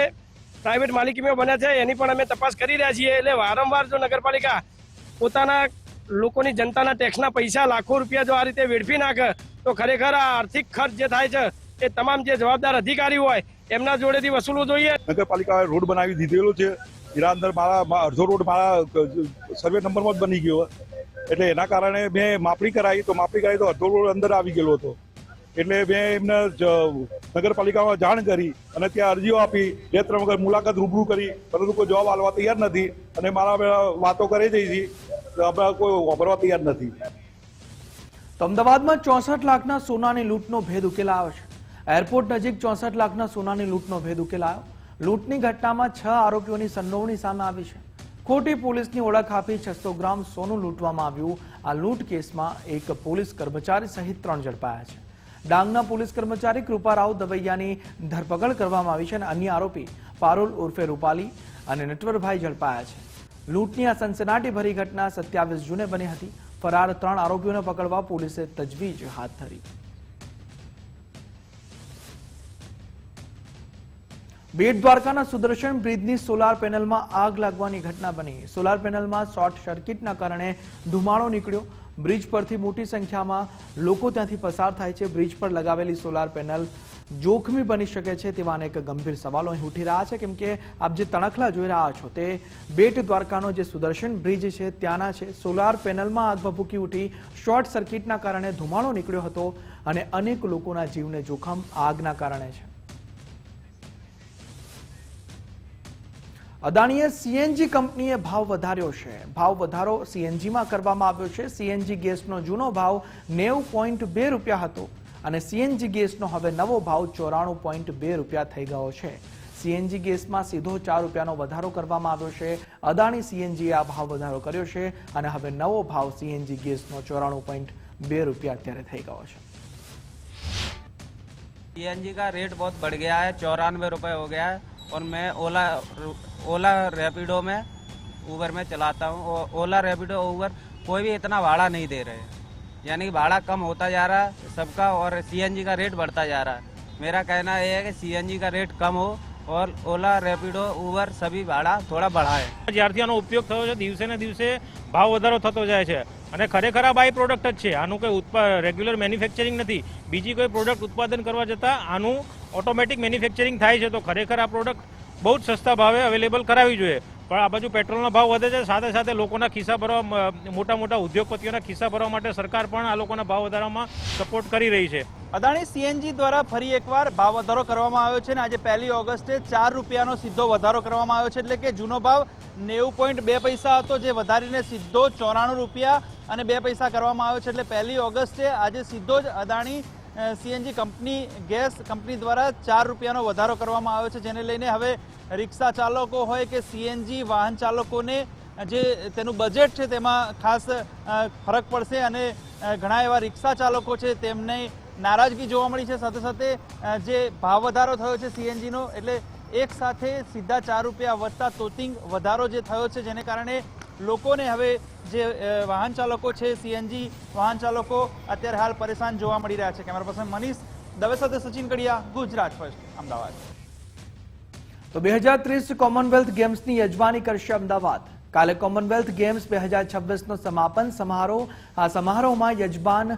પ્રાઇવેટ માલિકીમાં બન્યા છે. એની પણ અમે તપાસ કરી રહ્યા છીએ. એટલે વારંવાર જો નગરપાલિકા પોતાના લોકોની, જનતાના ટેક્સના પૈસા લાખો રૂપિયા જો આ રીતે વેડફી નાખે તો ખરેખર આ આર્થિક ખર્ચ જે થાય છે એ તમામ જે જવાબદાર અધિકારી હોય એમના જોડેથી વસૂલવું જોઈએ. નગરપાલિકાએ રોડ બનાવી દીધેલો છે. એના અંદર મારા અડધો રોડ મારા સર્વે નંબરમાં જ બની ગયો. એટલે એના કારણે મેં માપણી કરાવી તો અડધો રોડ અંદર આવી ગયેલો હતો. એટલે મેં એમને નગરપાલિકામાં જાણ કરી અને ત્યાં અરજીઓ આપી, 2-3 વખત મુલાકાત રૂબરૂ કરી, પરંતુ કોઈ જવાબ આપવા તૈયાર નથી. અને મારા વાતો કરી જઈ છે, કોઈ વાપરવા તૈયાર નથી. તો અમદાવાદમાં 64 લાખના સોનાની લૂંટનો ભેદ ઉકેલાયો છે. એરપોર્ટ નજીક 64 લાખના સોનાની લૂંટનો ભેદ ઉકેલાયો. લૂંટની ઘટનામાં 6 આરોપીઓની સંડોવણી સામે આવી છે. ખોટી પોલીસની ઓળખ આપી 600 ગ્રામ સોનું લૂંટવામાં આવ્યું. આ લૂંટ કેસમાં એક પોલીસ કર્મચારી સહિત 3 ઝડપાયા છે. ડાંગના પોલીસ કર્મચારી કૃપારાવ દવૈયાની ધરપકડ કરવામાં આવી છે અને અન્ય આરોપી પારુલ ઉર્ફે રૂપાલી અને નટવરભાઈ ઝડપાયા છે. લૂંટની આ સનસનાટી ભરી ઘટના 27 જૂને બની હતી. ફરાર 3 આરોપીઓને પકડવા પોલીસે તજવીજ હાથ ધરી. બેટ દ્વારકાના સુદર્શન બ્રિજની સોલાર પેનલમાં આગ લાગવાની ઘટના બની. સોલાર પેનલમાં શોર્ટ સર્કિટના કારણે ધુમાડો નીકળ્યો. બ્રિજ પરથી મોટી સંખ્યામાં લોકો ત્યાંથી પસાર થાય છે. બ્રિજ પર લગાવેલી સોલાર પેનલ જોખમી બની શકે છે તેવા અનેક ગંભીર સવાલો અહીં ઉઠી રહ્યા છે, કેમ કે આપ જે તણખલા જોઈ રહ્યા છો તે બેટ દ્વારકાનો જે સુદર્શન બ્રિજ છે ત્યાંના છે. સોલાર પેનલમાં આગ ભભૂકી ઉઠી. શોર્ટ સર્કિટના કારણે ધુમાડો નીકળ્યો હતો અને અનેક લોકોના જીવને જોખમ આગના કારણે છે. અદાણીએ સીએનજી કંપનીએ ભાવ વધાર્યો છે. ભાવ વધારો સીએનજીમાં કરવામાં આવ્યો છે. સીએનજી ગેસનો જૂનો ભાવ 90.2 રૂપિયા હતો અને સીએનજી ગેસનો હવે નવો ભાવ 94.2 રૂપિયા થઈ ગયો છે. સીએનજી ગેસમાં સીધો 4 રૂપિયાનો વધારો કરવામાં આવ્યો છે. અદાણી સીએનજીએ આ ભાવ વધારો કર્યો છે અને હવે નવો ભાવ સીએનજી गैसનો 94.2 रुपया અત્યારે થઈ ગયો છે. सीएनजी का रेट बहुत बढ़ गया है, 94 रुपये हो गया है और मैं ओला रैपिडो में ऊबर में चलाता हूँ. ओला रैपिडो ऊबर कोई भी इतना भाड़ा नहीं दे रहे हैं, यानी भाड़ा कम होता जा रहा है सबका और सीएनजी का रेट बढ़ता जा रहा है. मेरा कहना यह है कि सीएनजी का रेट कम हो और ओला रेपिडो ऊबर सभी भाड़ा થોડા बढ़ाए. જ્યારથી આનો ઉપયોગ થયો છે દિવસે ને દિવસે ભાવ વધારો થતો જાય છે અને ખરેખર આ બાય પ્રોડક્ટ જ છે. આનું કોઈ રેગ્યુલર મેન્યુફેક્ચરિંગ નથી. બીજી કોઈ પ્રોડક્ટ ઉત્પાદન કરવા જતાં આનું ઓટોમેટિક મેન્યુફેક્ચરિંગ થાય છે. તો ખરેખર આ પ્રોડક્ટ બહુ જ સસ્તા ભાવે અવેલેબલ કરાવવી જોઈએ. પણ આ બાજુ પેટ્રોલનો ભાવ વધે છે, સાથે સાથે લોકોના ખિસ્સા ભરવા, મોટા મોટા ઉદ્યોગપતિઓના ખિસ્સા ભરવા માટે સરકાર પણ આ લોકોના ભાવ વધારવામાં સપોર્ટ કરી રહી છે. અદાણી સીએનજી દ્વારા ફરી એકવાર ભાવ વધારો કરવામાં આવ્યો છે અને આજે 1 ઓગસ્ટે 4 રૂપિયાનો સીધો વધારો કરવામાં આવ્યો છે. એટલે કે જૂનો ભાવ 90.2 પૈસા હતો, જે વધારીને સીધો 94 રૂપિયા અને 2 પૈસા કરવામાં આવ્યો છે. એટલે 1 ઓગસ્ટે આજે સીધો જ Adani CNG company gas company દ્વારા 4 રૂપિયાનો વધારો કરવામાં આવ્યો છે, જેને લઈને હવે રિક્ષા ચાલકો હોય કે સીએનજી વાહન ચાલકોને જે તેનું બજેટ છે તેમાં ખાસ ફરક પડશે અને ઘણા એવા રિક્ષા ચાલકો છે તેમને નારાજગી જોવા મળી છે. સાથે સાથે જે ભાવ વધારો થયો છે સીએનજીનો, એટલે એક સાથે સીધા 4 રૂપિયા વધતા તોતિંગ વધારો જે થયો છે, જેને કારણે લોકોને હવે જે વાહન ચાલકો છે સીએનજી વાહન ચાલકો અત્યારે હાલ પરેશાન જોવા મળી રહ્યા છે. કેમેરા પર્સન મનીષ દવે સાથે સચિન કડિયા, ગુજરાત ફર્સ્ટ, અમદાવાદ. તો 2030 કોમનવેલ્થ ગેમ્સની યજમાની કરશે અમદાવાદ. કાલે કોમનવેલ્થ ગેમ્સ 2026નો સમાપન સમારોહ. આ સમારોહમાં યજમાન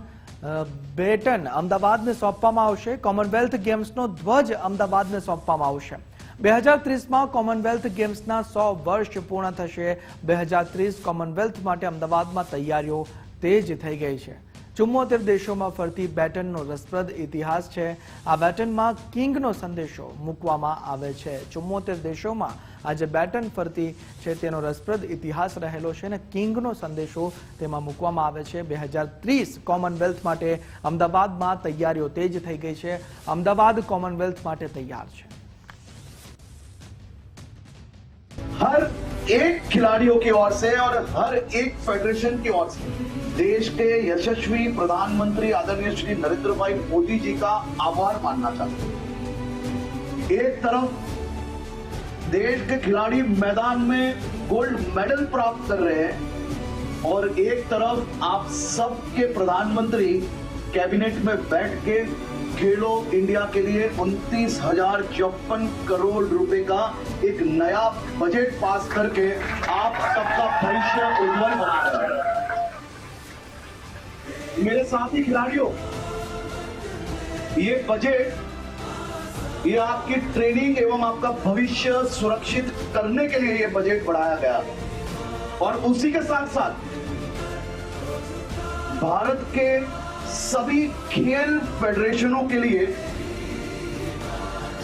બેટન અમદાવાદને સોંપવામાં આવશે. કોમનવેલ્થ ગેમ્સનો ધ્વજ અમદાવાદને સોંપવામાં આવશે. 2030માં કોમનવેલ્થ ગેમ્સના 100 વર્ષ પૂર્ણ થશે. 2030 કોમનવેલ્થ માટે અમદાવાદમાં તૈયારીઓ તેજ થઈ ગઈ છે. 74 દેશોમાં ફરતી બેટનનો રસપ્રદ ઇતિહાસ છે. આ બેટનમાં કિંગનો સંદેશો મૂકવામાં આવે છે. 74 દેશોમાં આ જે બેટન ફરતી છે તેનો રસપ્રદ ઇતિહાસ રહેલો છે અને કિંગનો સંદેશો તેમાં મૂકવામાં આવે છે. 2030 કોમનવેલ્થ માટે અમદાવાદમાં તૈયારીઓ તેજ થઈ ગઈ છે. અમદાવાદ કોમનવેલ્થ માટે તૈયાર છે. हर एक खिलाड़ियों की ओर से और हर एक फेडरेशन की ओर से देश के यशस्वी प्रधानमंत्री आदरणीय श्री नरेंद्र भाई मोदी जी का आभार मानना चाहते हैं. एक तरफ देश के खिलाड़ी मैदान में गोल्ड मेडल प्राप्त कर रहे हैं और एक तरफ आप सबके प्रधानमंत्री कैबिनेट में बैठ के खेलो इंडिया के लिए 29,054 करोड़ रुपए का एक नया बजट पास करके आप सबका भविष्य उज्जवल बना रहे हैं. मेरे साथी खिलाड़ियों, ये बजट ये आपकी ट्रेनिंग एवं आपका भविष्य सुरक्षित करने के लिए ये बजट बढ़ाया गया है और उसी के साथ साथ भारत के सभी खेल फेडरेशनों के लिए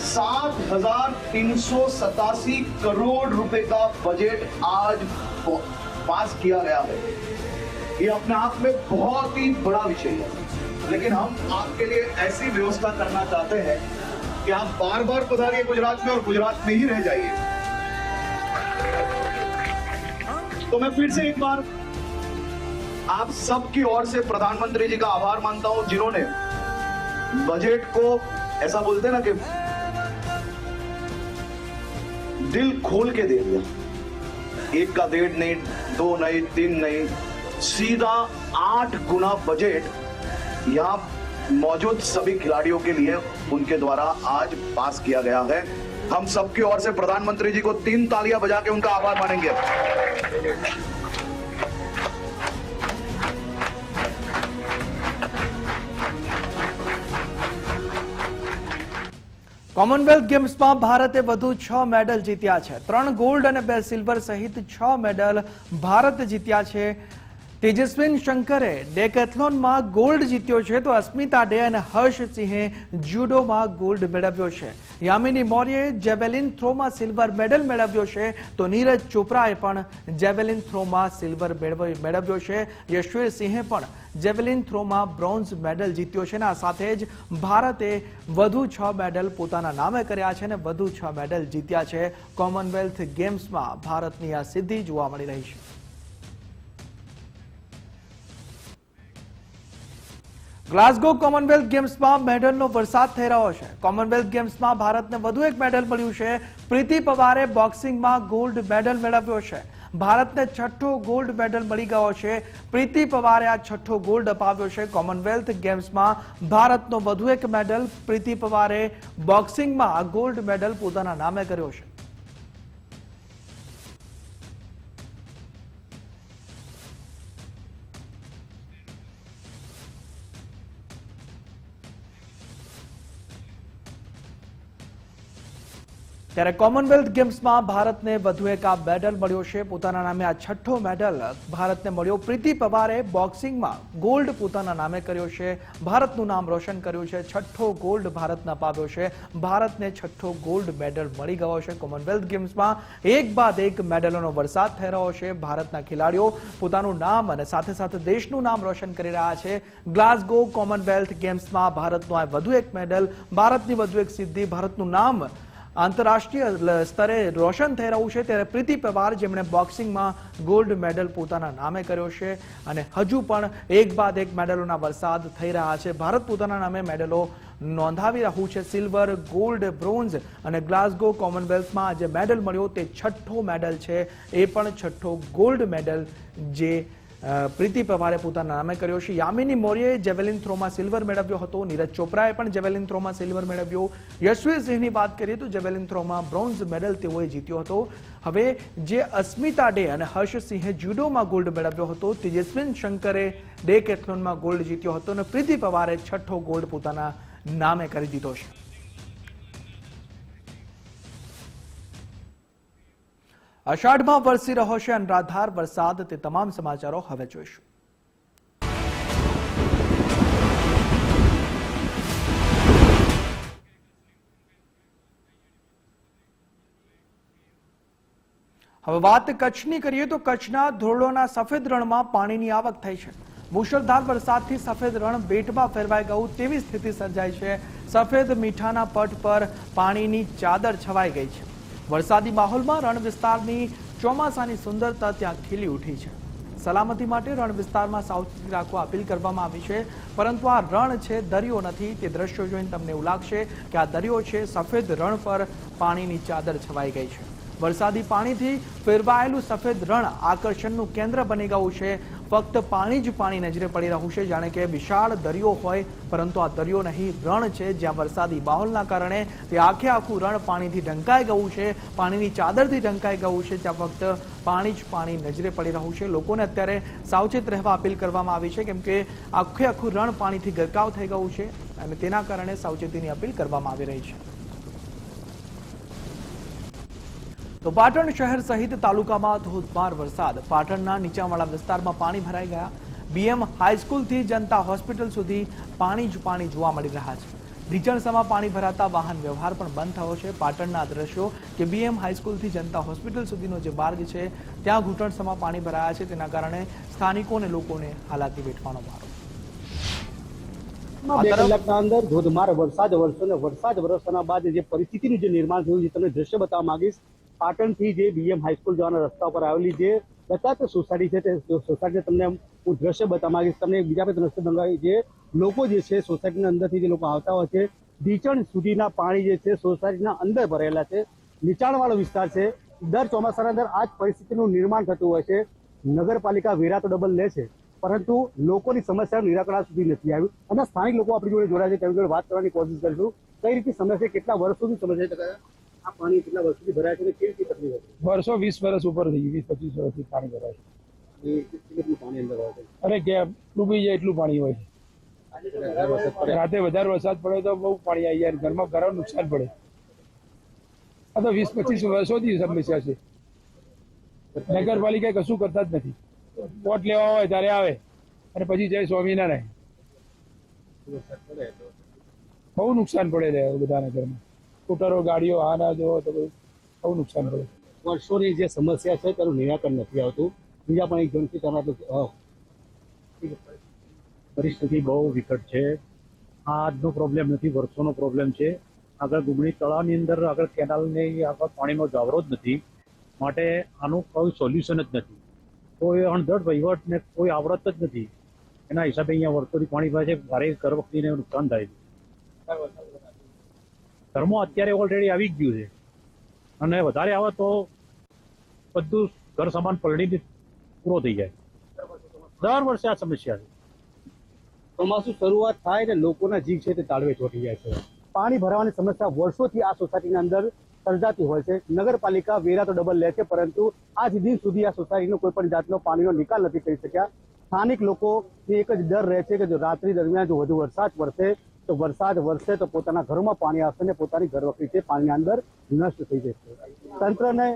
7,387 करोड़ रुपए का बजट आज पास किया गया है. ये अपने आप में बहुत ही बड़ा विषय है, लेकिन हम आपके लिए ऐसी व्यवस्था करना चाहते हैं कि आप बार बार पधारिए गुजरात में और गुजरात में ही रह जाइए. तो मैं फिर से एक बार आप सबकी ओर से प्रधानमंत्री जी का आभार मानता हूं, जिन्होंने बजट को ऐसा बोलते हैं ना कि दिल खोल के दे दिया। 1 का 1.5 नहीं, 2 नहीं, 3 नहीं, सीधा 8 गुना बजट यहाँ मौजूद सभी खिलाड़ियों के लिए उनके द्वारा आज पास किया गया है। हम सबकी ओर से प्रधानमंत्री जी को 3 तालियां बजा के उनका आभार मानेंगे। કોમનવેલ્થ ગેમ્સમાં ભારતે વધુ 6 મેડલ જીત્યા છે। 3 ગોલ્ડ અને 2 સિલ્વર સહિત 6 મેડલ ભારત જીત્યા છે। તેજસ્વિન શંકરે ડેકેથલોનમાં ગોલ્ડ જીત્યો છે, તો અસ્મિતા ડે અને હર્ષ સિંહે જુડોમાં ગોલ્ડ મેળવ્યો છે। યામિની મૌર્યે જેવેલિન થ્રોમાં સિલ્વર મેડલ મેળવ્યો છે, તો નીરજ ચોપરાએ પણ જેવેલિન થ્રોમાં સિલ્વર મેળવ્યો છે। યશવીર સિંહે પણ જેવેલિન થ્રોમાં બ્રોન્ઝ મેડલ જીત્યો છે। આ સાથે જ ભારતે વધુ 6 મેડલ પોતાના નામે કર્યા છે અને વધુ 6 મેડલ જીત્યા છે। કોમનવેલ્થ ગેમ્સમાં ભારતની આ સિદ્ધિ જોવા મળી રહી છે। ગ્લાસગો કોમનવેલ્થ ગેમ્સમાં મેડલનો વરસાદ થઈ રહ્યો છે। કોમનવેલ્થ ગેમ્સમાં ભારતને વધુ એક મેડલ મળ્યું છે। પ્રીતિ પવારે બોક્સિંગમાં ગોલ્ડ મેડલ મેળવ્યો છે। ભારતને 6થો ગોલ્ડ મેડલ મળી ગયો છે। પ્રીતિ પવારે આ 6થો ગોલ્ડ અપાવ્યો છે। કોમનવેલ્થ ગેમ્સમાં ભારતનો વધુ એક મેડલ પ્રીતિ પવારે બોક્સિંગમાં આ ગોલ્ડ મેડલ પોતાના નામે કર્યો છે। ત્યારે કોમનવેલ્થ ગેમ્સમાં ભારતને વધુ એક આ મેડલ મળ્યો છે। પોતાના નામે આ 6થો મેડલ ભારતને મળ્યો। પ્રીતિ પવારે બોક્સિંગમાં ગોલ્ડ પોતાના નામે કર્યો છે। ભારતનું નામ રોશન કર્યું છે। 6થો ગોલ્ડ ભારતને અપાવ્યો છે। ભારતને 6થો ગોલ્ડ મેડલ મળી ગયો છે। કોમનવેલ્થ ગેમ્સમાં એક બાદ એક મેડલોનો વરસાદ થઈ રહ્યો છે। ભારતના ખેલાડીઓ પોતાનું નામ અને સાથે સાથે દેશનું નામ રોશન કરી રહ્યા છે। ગ્લાસગો કોમનવેલ્થ ગેમ્સમાં ભારતનો આ વધુ એક મેડલ, ભારતની વધુ એક સિદ્ધિ, ભારતનું નામ આંતરરાષ્ટ્રીય સ્તરે રોશન થઈ રહ્યું છે। ત્યારે પ્રીતિ પવાર જેમણે બોક્સિંગમાં ગોલ્ડ મેડલ પોતાના નામે કર્યો છે અને હજુ પણ એક બાદ એક મેડલોના વરસાદ થઈ રહ્યા છે। ભારત પોતાના નામે મેડલો નોંધાવી રહ્યું છે। સિલ્વર, ગોલ્ડ, બ્રોન્ઝ અને ગ્લાસગો કોમનવેલ્થમાં જે મેડલ મળ્યો તે 6થો મેડલ છે। એ પણ 6થો ગોલ્ડ મેડલ જે પ્રીતિ પવારે પોતાના નામે કર્યો છે। યામિની મૌર્યે જેવેલિન થ્રોમાં સિલ્વર મેળવ્યો હતો। નીરજ ચોપરાએ પણ જેવેલિન થ્રોમાં સિલ્વર મેળવ્યો। યશવીર સિંહની વાત કરીએ તો જેવેલિન થ્રોમાં બ્રોન્ઝ મેડલ તેઓએ જીત્યો હતો। હવે જે અસ્મિતા ડે અને હર્ષ સિંહે જુડોમાં ગોલ્ડ મેળવ્યો હતો, તેજસ્વિન શંકરે ડેકેથલોનમાં ગોલ્ડ જીત્યો હતો અને પ્રીતિ પવારે 6થો ગોલ્ડ પોતાના નામે કરી દીધો છે। અષાઢમાં વરસી રહ્યો છે અનરાધાર વરસાદ। તે તમામ સમાચારો હવે જોઈશું। હવે વાત કચ્છની કરીએ તો કચ્છના ધોરડોના સફેદ રણમાં પાણીની આવક થઈ છે। મુશળધાર વરસાદથી સફેદ રણ બેટમાં ફેરવાઈ ગયું તેવી સ્થિતિ સર્જાઈ છે। સફેદ મીઠાના પટ પર પાણીની ચાદર છવાઈ ગઈ છે। વરસાદી માહોલમાં રણ વિસ્તારની ચોમાસાની સુંદરતા ત્યાં ખીલી ઉઠી છે। સલામતી માટે રણ વિસ્તારમાં સાવચેતી રાખવા અપીલ કરવામાં આવી છે, પરંતુ આ રણ છે, દરિયો નથી। તે દ્રશ્યો જોઈને તમને એવું લાગશે કે આ દરિયો છે। સફેદ રણ પર પાણીની ચાદર છવાઈ ગઈ છે। વરસાદી પાણીથી ફેરવાયેલું સફેદ રણ આકર્ષણનું કેન્દ્ર બની ગયું છે। ફક્ત પાણી જ પાણી નજરે પડી રહ્યું છે, જાણે કે વિશાળ દરિયો હોય, પરંતુ આ દરિયો નહીં, રણ છે, જ્યાં વરસાદી માહોલના કારણે તે આખે આખું રણ પાણીથી ઢંકાઈ ગયું છે। પાણીની ચાદરથી ઢંકાઈ ગયું છે, ત્યાં ફક્ત પાણી જ પાણી નજરે પડી રહ્યું છે। લોકોને અત્યારે સાવચેત રહેવા અપીલ કરવામાં આવી છે, કેમ કે આખે આખું રણ પાણીથી ગરકાવ થઈ ગયું છે અને તેના કારણે સાવચેતીની અપીલ કરવામાં આવી રહી છે। તો પાટણ શહેર સહિત તાલુકામાં ધોધમાર વરસાદ। પાટણના નીચાણવાળા વિસ્તારમાં પાણી ભરાઈ ગયા। બીએમ હાઈસ્કૂલથી જનતા હોસ્પિટલ સુધી પાણી જ પાણી જોવા મળી રહ્યા છે। નીચાણસામાં પાણી ભરાતા વાહન વ્યવહાર પણ બંધ થયો છે। પાટણના દ્રશ્યો કે બીએમ હાઈસ્કૂલથી જનતા હોસ્પિટલ સુધીનો જે માર્ગ છે ત્યાં ઘૂંટણસમાં પાણી ભરાયા છે, તેના કારણે સ્થાનિકો અને લોકોને હાલાકી વેઠવાનો વારો। બે કલાકના અંદર ધોધમાર વરસાદ વરસવાના બાદ જે પરિસ્થિતિનું જે નિર્માણ થયું છે તમને દ્રશ્ય બતાવવા માંગીશ। પાટણથી જે બીએમ હાઈસ્કૂલ જવાના રસ્તા પર આવેલી જે દત્તાત્રેય સોસાયટી છે, તે સોસાયટી તમને હું દ્રશ્ય બતાવવા માંગીશ। તમને બીજા પણ દ્રશ્ય બંગાળી જે લોકો જે છે સોસાયટીના અંદરથી જે લોકો આવતા હોય છે, ઢીચણ સુધીના પાણી જે છે સોસાયટીના અંદર ભરેલા છે. નીચાણવાળો વિસ્તાર છે. દર ચોમાસાના અંદર આ જ પરિસ્થિતિનું નિર્માણ થતું હોય છે. નગરપાલિકા વેરા તો ડબલ લે છે, પરંતુ લોકોની સમસ્યાનું નિરાકરણ સુધી નથી આવ્યું. અને સ્થાનિક લોકો આપણી જોડે જોડાયા છે, તેમની જોડે વાત કરવાની કોશિશ કરીશું. કઈ રીતે સમસ્યા, કેટલા વર્ષોની સમસ્યા છે, આ પાણી કેટલા વર્ષોથી ભરાય છે, કેવી રીતે તકલીફ હતી? વર્ષો 20 વર્ષ ઉપર થઈ ગયું, 20-25 વર્ષથી પાણી ભરાય છે. કેટલું પાણી અંદર હોય છે? અરે કે ડૂબી જાય એટલું પાણી હોય છે. રાતે વધારે વરસાદ પડે તો બહુ પાણી આવી જાય, ઘરમાં નુકસાન પડે. આ તો 20-25 વર્ષોથી સમસ્યા છે. નગરપાલિકા કશું કરતા જ નથી. વોટ લેવા હોય ત્યારે આવે અને પછી જય સ્વામિનારાયણ. બહુ નુકસાન પડે છે બધાના ઘરમાં. સ્કૂટરો, ગાડીઓ આ ના જો તો બહુ નુકસાન પડે. વર્ષોની જે સમસ્યા છે તેનું નિરાકરણ નથી આવતું. બીજા પણ એક જણથી પરિસ્થિતિ બહુ વિકટ છે. આજનો પ્રોબ્લેમ નથી, વર્ષોનો પ્રોબ્લેમ છે. આગળ ગુગળી તળાવની અંદર આગળ કેનાલની આગળ પાણીનો જાવરો જ નથી, માટે આનું કોઈ સોલ્યુશન જ નથી. કોઈ અણધડ વહીવટ ને કોઈ આવડત જ નથી. એના હિસાબે અહીંયા વર્ષોથી પાણી ભરાય છે. ભારે ઘર વખતીને નુકસાન થાય છે. ઘરમાં અત્યારે ઓલરેડી આવી જ ગયું છે, અને વધારે આવે તો બધું ઘર સામાન પલળીને પૂરો થઈ જાય. દર વર્ષે આ સમસ્યા છે. ચોમાસું શરૂઆત થાય ને લોકોના જીવ છે તે તાળવે ચોંટી જાય છે. પાણી ભરાવાની સમસ્યા વર્ષોથી આ સોસાયટીના અંદર સર્જાતી હોય છે. નગરપાલિકા વેરા તો ડબલ લે છે, પરંતુ આજ દિન સુધી આ સોસાયટીનો કોઈ પણ જાતનો પાણીનો નિકાલ નથી કરી શક્યા. સ્થાનિક લોકો એક જ ડર રહે છે કે જો રાત્રિ દરમિયાન જો વધુ વરસાદ વરસે તો પોતાના ઘરોમાં પાણી આવશે ને પોતાની ઘરવખરી છે પાણીની અંદર નષ્ટ થઈ જશે. તંત્રને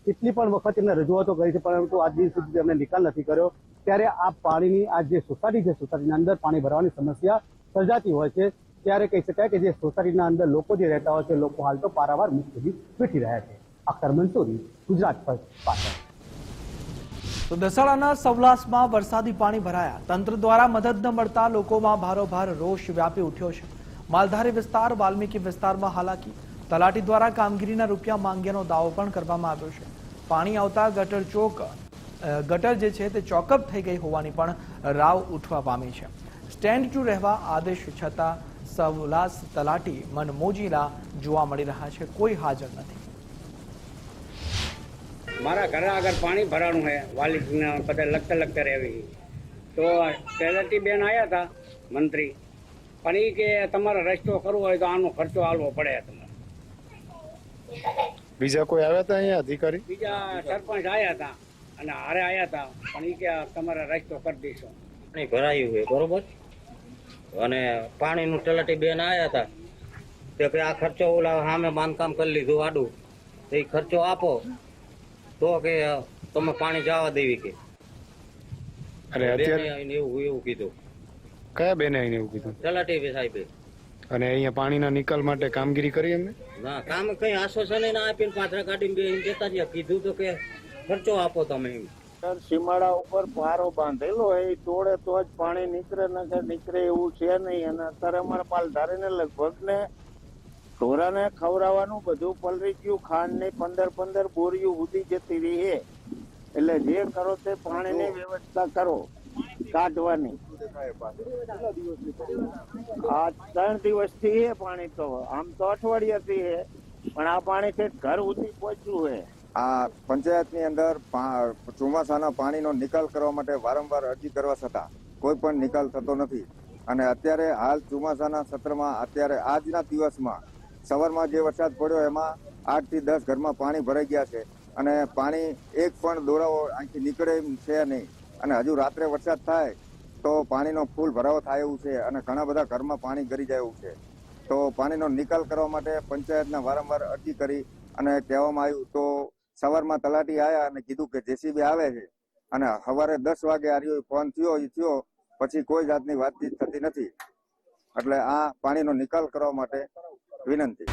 કેટલી પણ વખત એમને રજૂઆતો કરી છે, પરંતુ આજ દિન સુધી તેમને નિકાલ નથી કર્યો. ત્યારે આ પાણીની આ જે સોસાયટી છે, સોસાયટીના અંદર પાણી ભરવાની સમસ્યા સર્જાતી હોય છે. ત્યારે કહી શકાય કે જે સોસાયટીના અંદર લોકો જે રહેતા હોય છે, લોકો હાલ તો પારાવાર મુશ્કેલી વેઠી રહ્યા છે. અખ્તર મંસૂરી, ગુજરાત ફર્સ્ટ, પાટણ. તો દસાડાના સવલાસમાં વરસાદી પાણી ભરાયા. તંત્ર દ્વારા મદદ ન મળતા લોકોમાં ભારોભાર રોષ વ્યાપી ઉઠ્યો છે. માલધારી વિસ્તાર, વાલ્મીકી વિસ્તારમાં હાલાકી. તલાટી દ્વારા કામગીરીના રૂપિયા માંગ્યાનો દાવો પણ કરવામાં આવ્યો છે. પાણી આવતા ગટર જે છે તે ચોકઅપ થઈ ગઈ હોવાની પણ રાવ ઉઠવા પામી છે. સ્ટેન્ડ ટુ રહેવા આદેશ છતાં સવલાસ તલાટી મનમોજીલા જોવા મળી રહ્યા છે, કોઈ હાજર નથી. મારા ઘરે આગળ પાણી ભરાણું છે, વાલીના બધા લગતા રહેવી. તો તલાટી બેન આવ્યા હતા મંત્રી, પણ એ કે તમારે રસ્તો કરવો હોય તો આનો ખર્ચો આલવો પડે તમારે. બીજા કોઈ આવ્યા હતા અહીંયા અધિકારી? બીજા સરપંચ આવ્યા હતા અને હારે આવ્યા હતા, પણ એ કે તમારે રસ્તો કરી દઈશું. પાણી ભરાયું છે બરોબર, અને પાણીનું તલાટી બેન આવ્યા હતા તો કે આ ખર્ચો ઓલા સામે બાંધકામ કરી લીધું આડું, તો એ ખર્ચો આપો તો કે તમે પાણી જવા દેવી કે. અને અત્યારે એવું કીધું. કયા બેને આવીને એવું કીધું? તલાટી સાહેબે. અને અહીંયા પાણીના નિકાલ માટે કામગીરી કરી એમને? ના, કામ કઈ આશ્વાસન ના આપીને પાથરા કાઢીને જતા રહ્યા. કીધું તો કે ખર્ચો આપો તમે એમ. સીમાડા ઉપર પારો બાંધેલો હોય, એ તોડે તો જ પાણી નીકળે એવું છે નહીં. અને અત્યારે અમારા પાલધારીને લગભગ ને ઢોરાને ખવડાવવાનું બધું પલરી ગયું. ખાંડ ની 15 બોરીઓ સુધી જતી રહી છે. એટલે જે કરો તે પાણીની વ્યવસ્થા કરો કાઢવાની. આ 3 દિવસથી છે પાણી, તો આમ તો અઠવાડિયાથી છે, પણ આ પાણી છે ઘર સુધી પહોંચ્યું છે. આ પંચાયતની અંદર ચોમાસાના પાણીનો નિકાલ કરવા માટે વારંવાર અરજી કરવા છતાં કોઈ પણ નિકાલ થતો નથી. અને અત્યારે હાલ ચોમાસાના સત્રમાં અત્યારે આજના દિવસમાં સવારમાં જે વરસાદ પડ્યો એમાં 8 થી 10 ઘરમાં પાણી ભરાઈ ગયા છે. અને પાણી એક પણ દોરાવો અહીંથી નીકળે એમ છે નહીં. અને હજુ રાત્રે વરસાદ થાય તો પાણીનો ફૂલ ભરાવો થાય એવું છે, અને ઘણા બધા ઘરમાં પાણી ગરી જાય એવું છે. તો પાણીનો નિકાલ કરવા માટે પંચાયતને વારંવાર અરજી કરી અને કહેવામાં આવ્યું, તો સવારમાં તલાટી આવ્યા અને કીધું કે જેસીબી આવે છે. અને સવારે 10 વાગે આર્યો ફોન થયો, પછી કોઈ જાતની વાતચીત થતી નથી. એટલે આ પાણીનો નિકાલ કરવા માટે વિનંતી.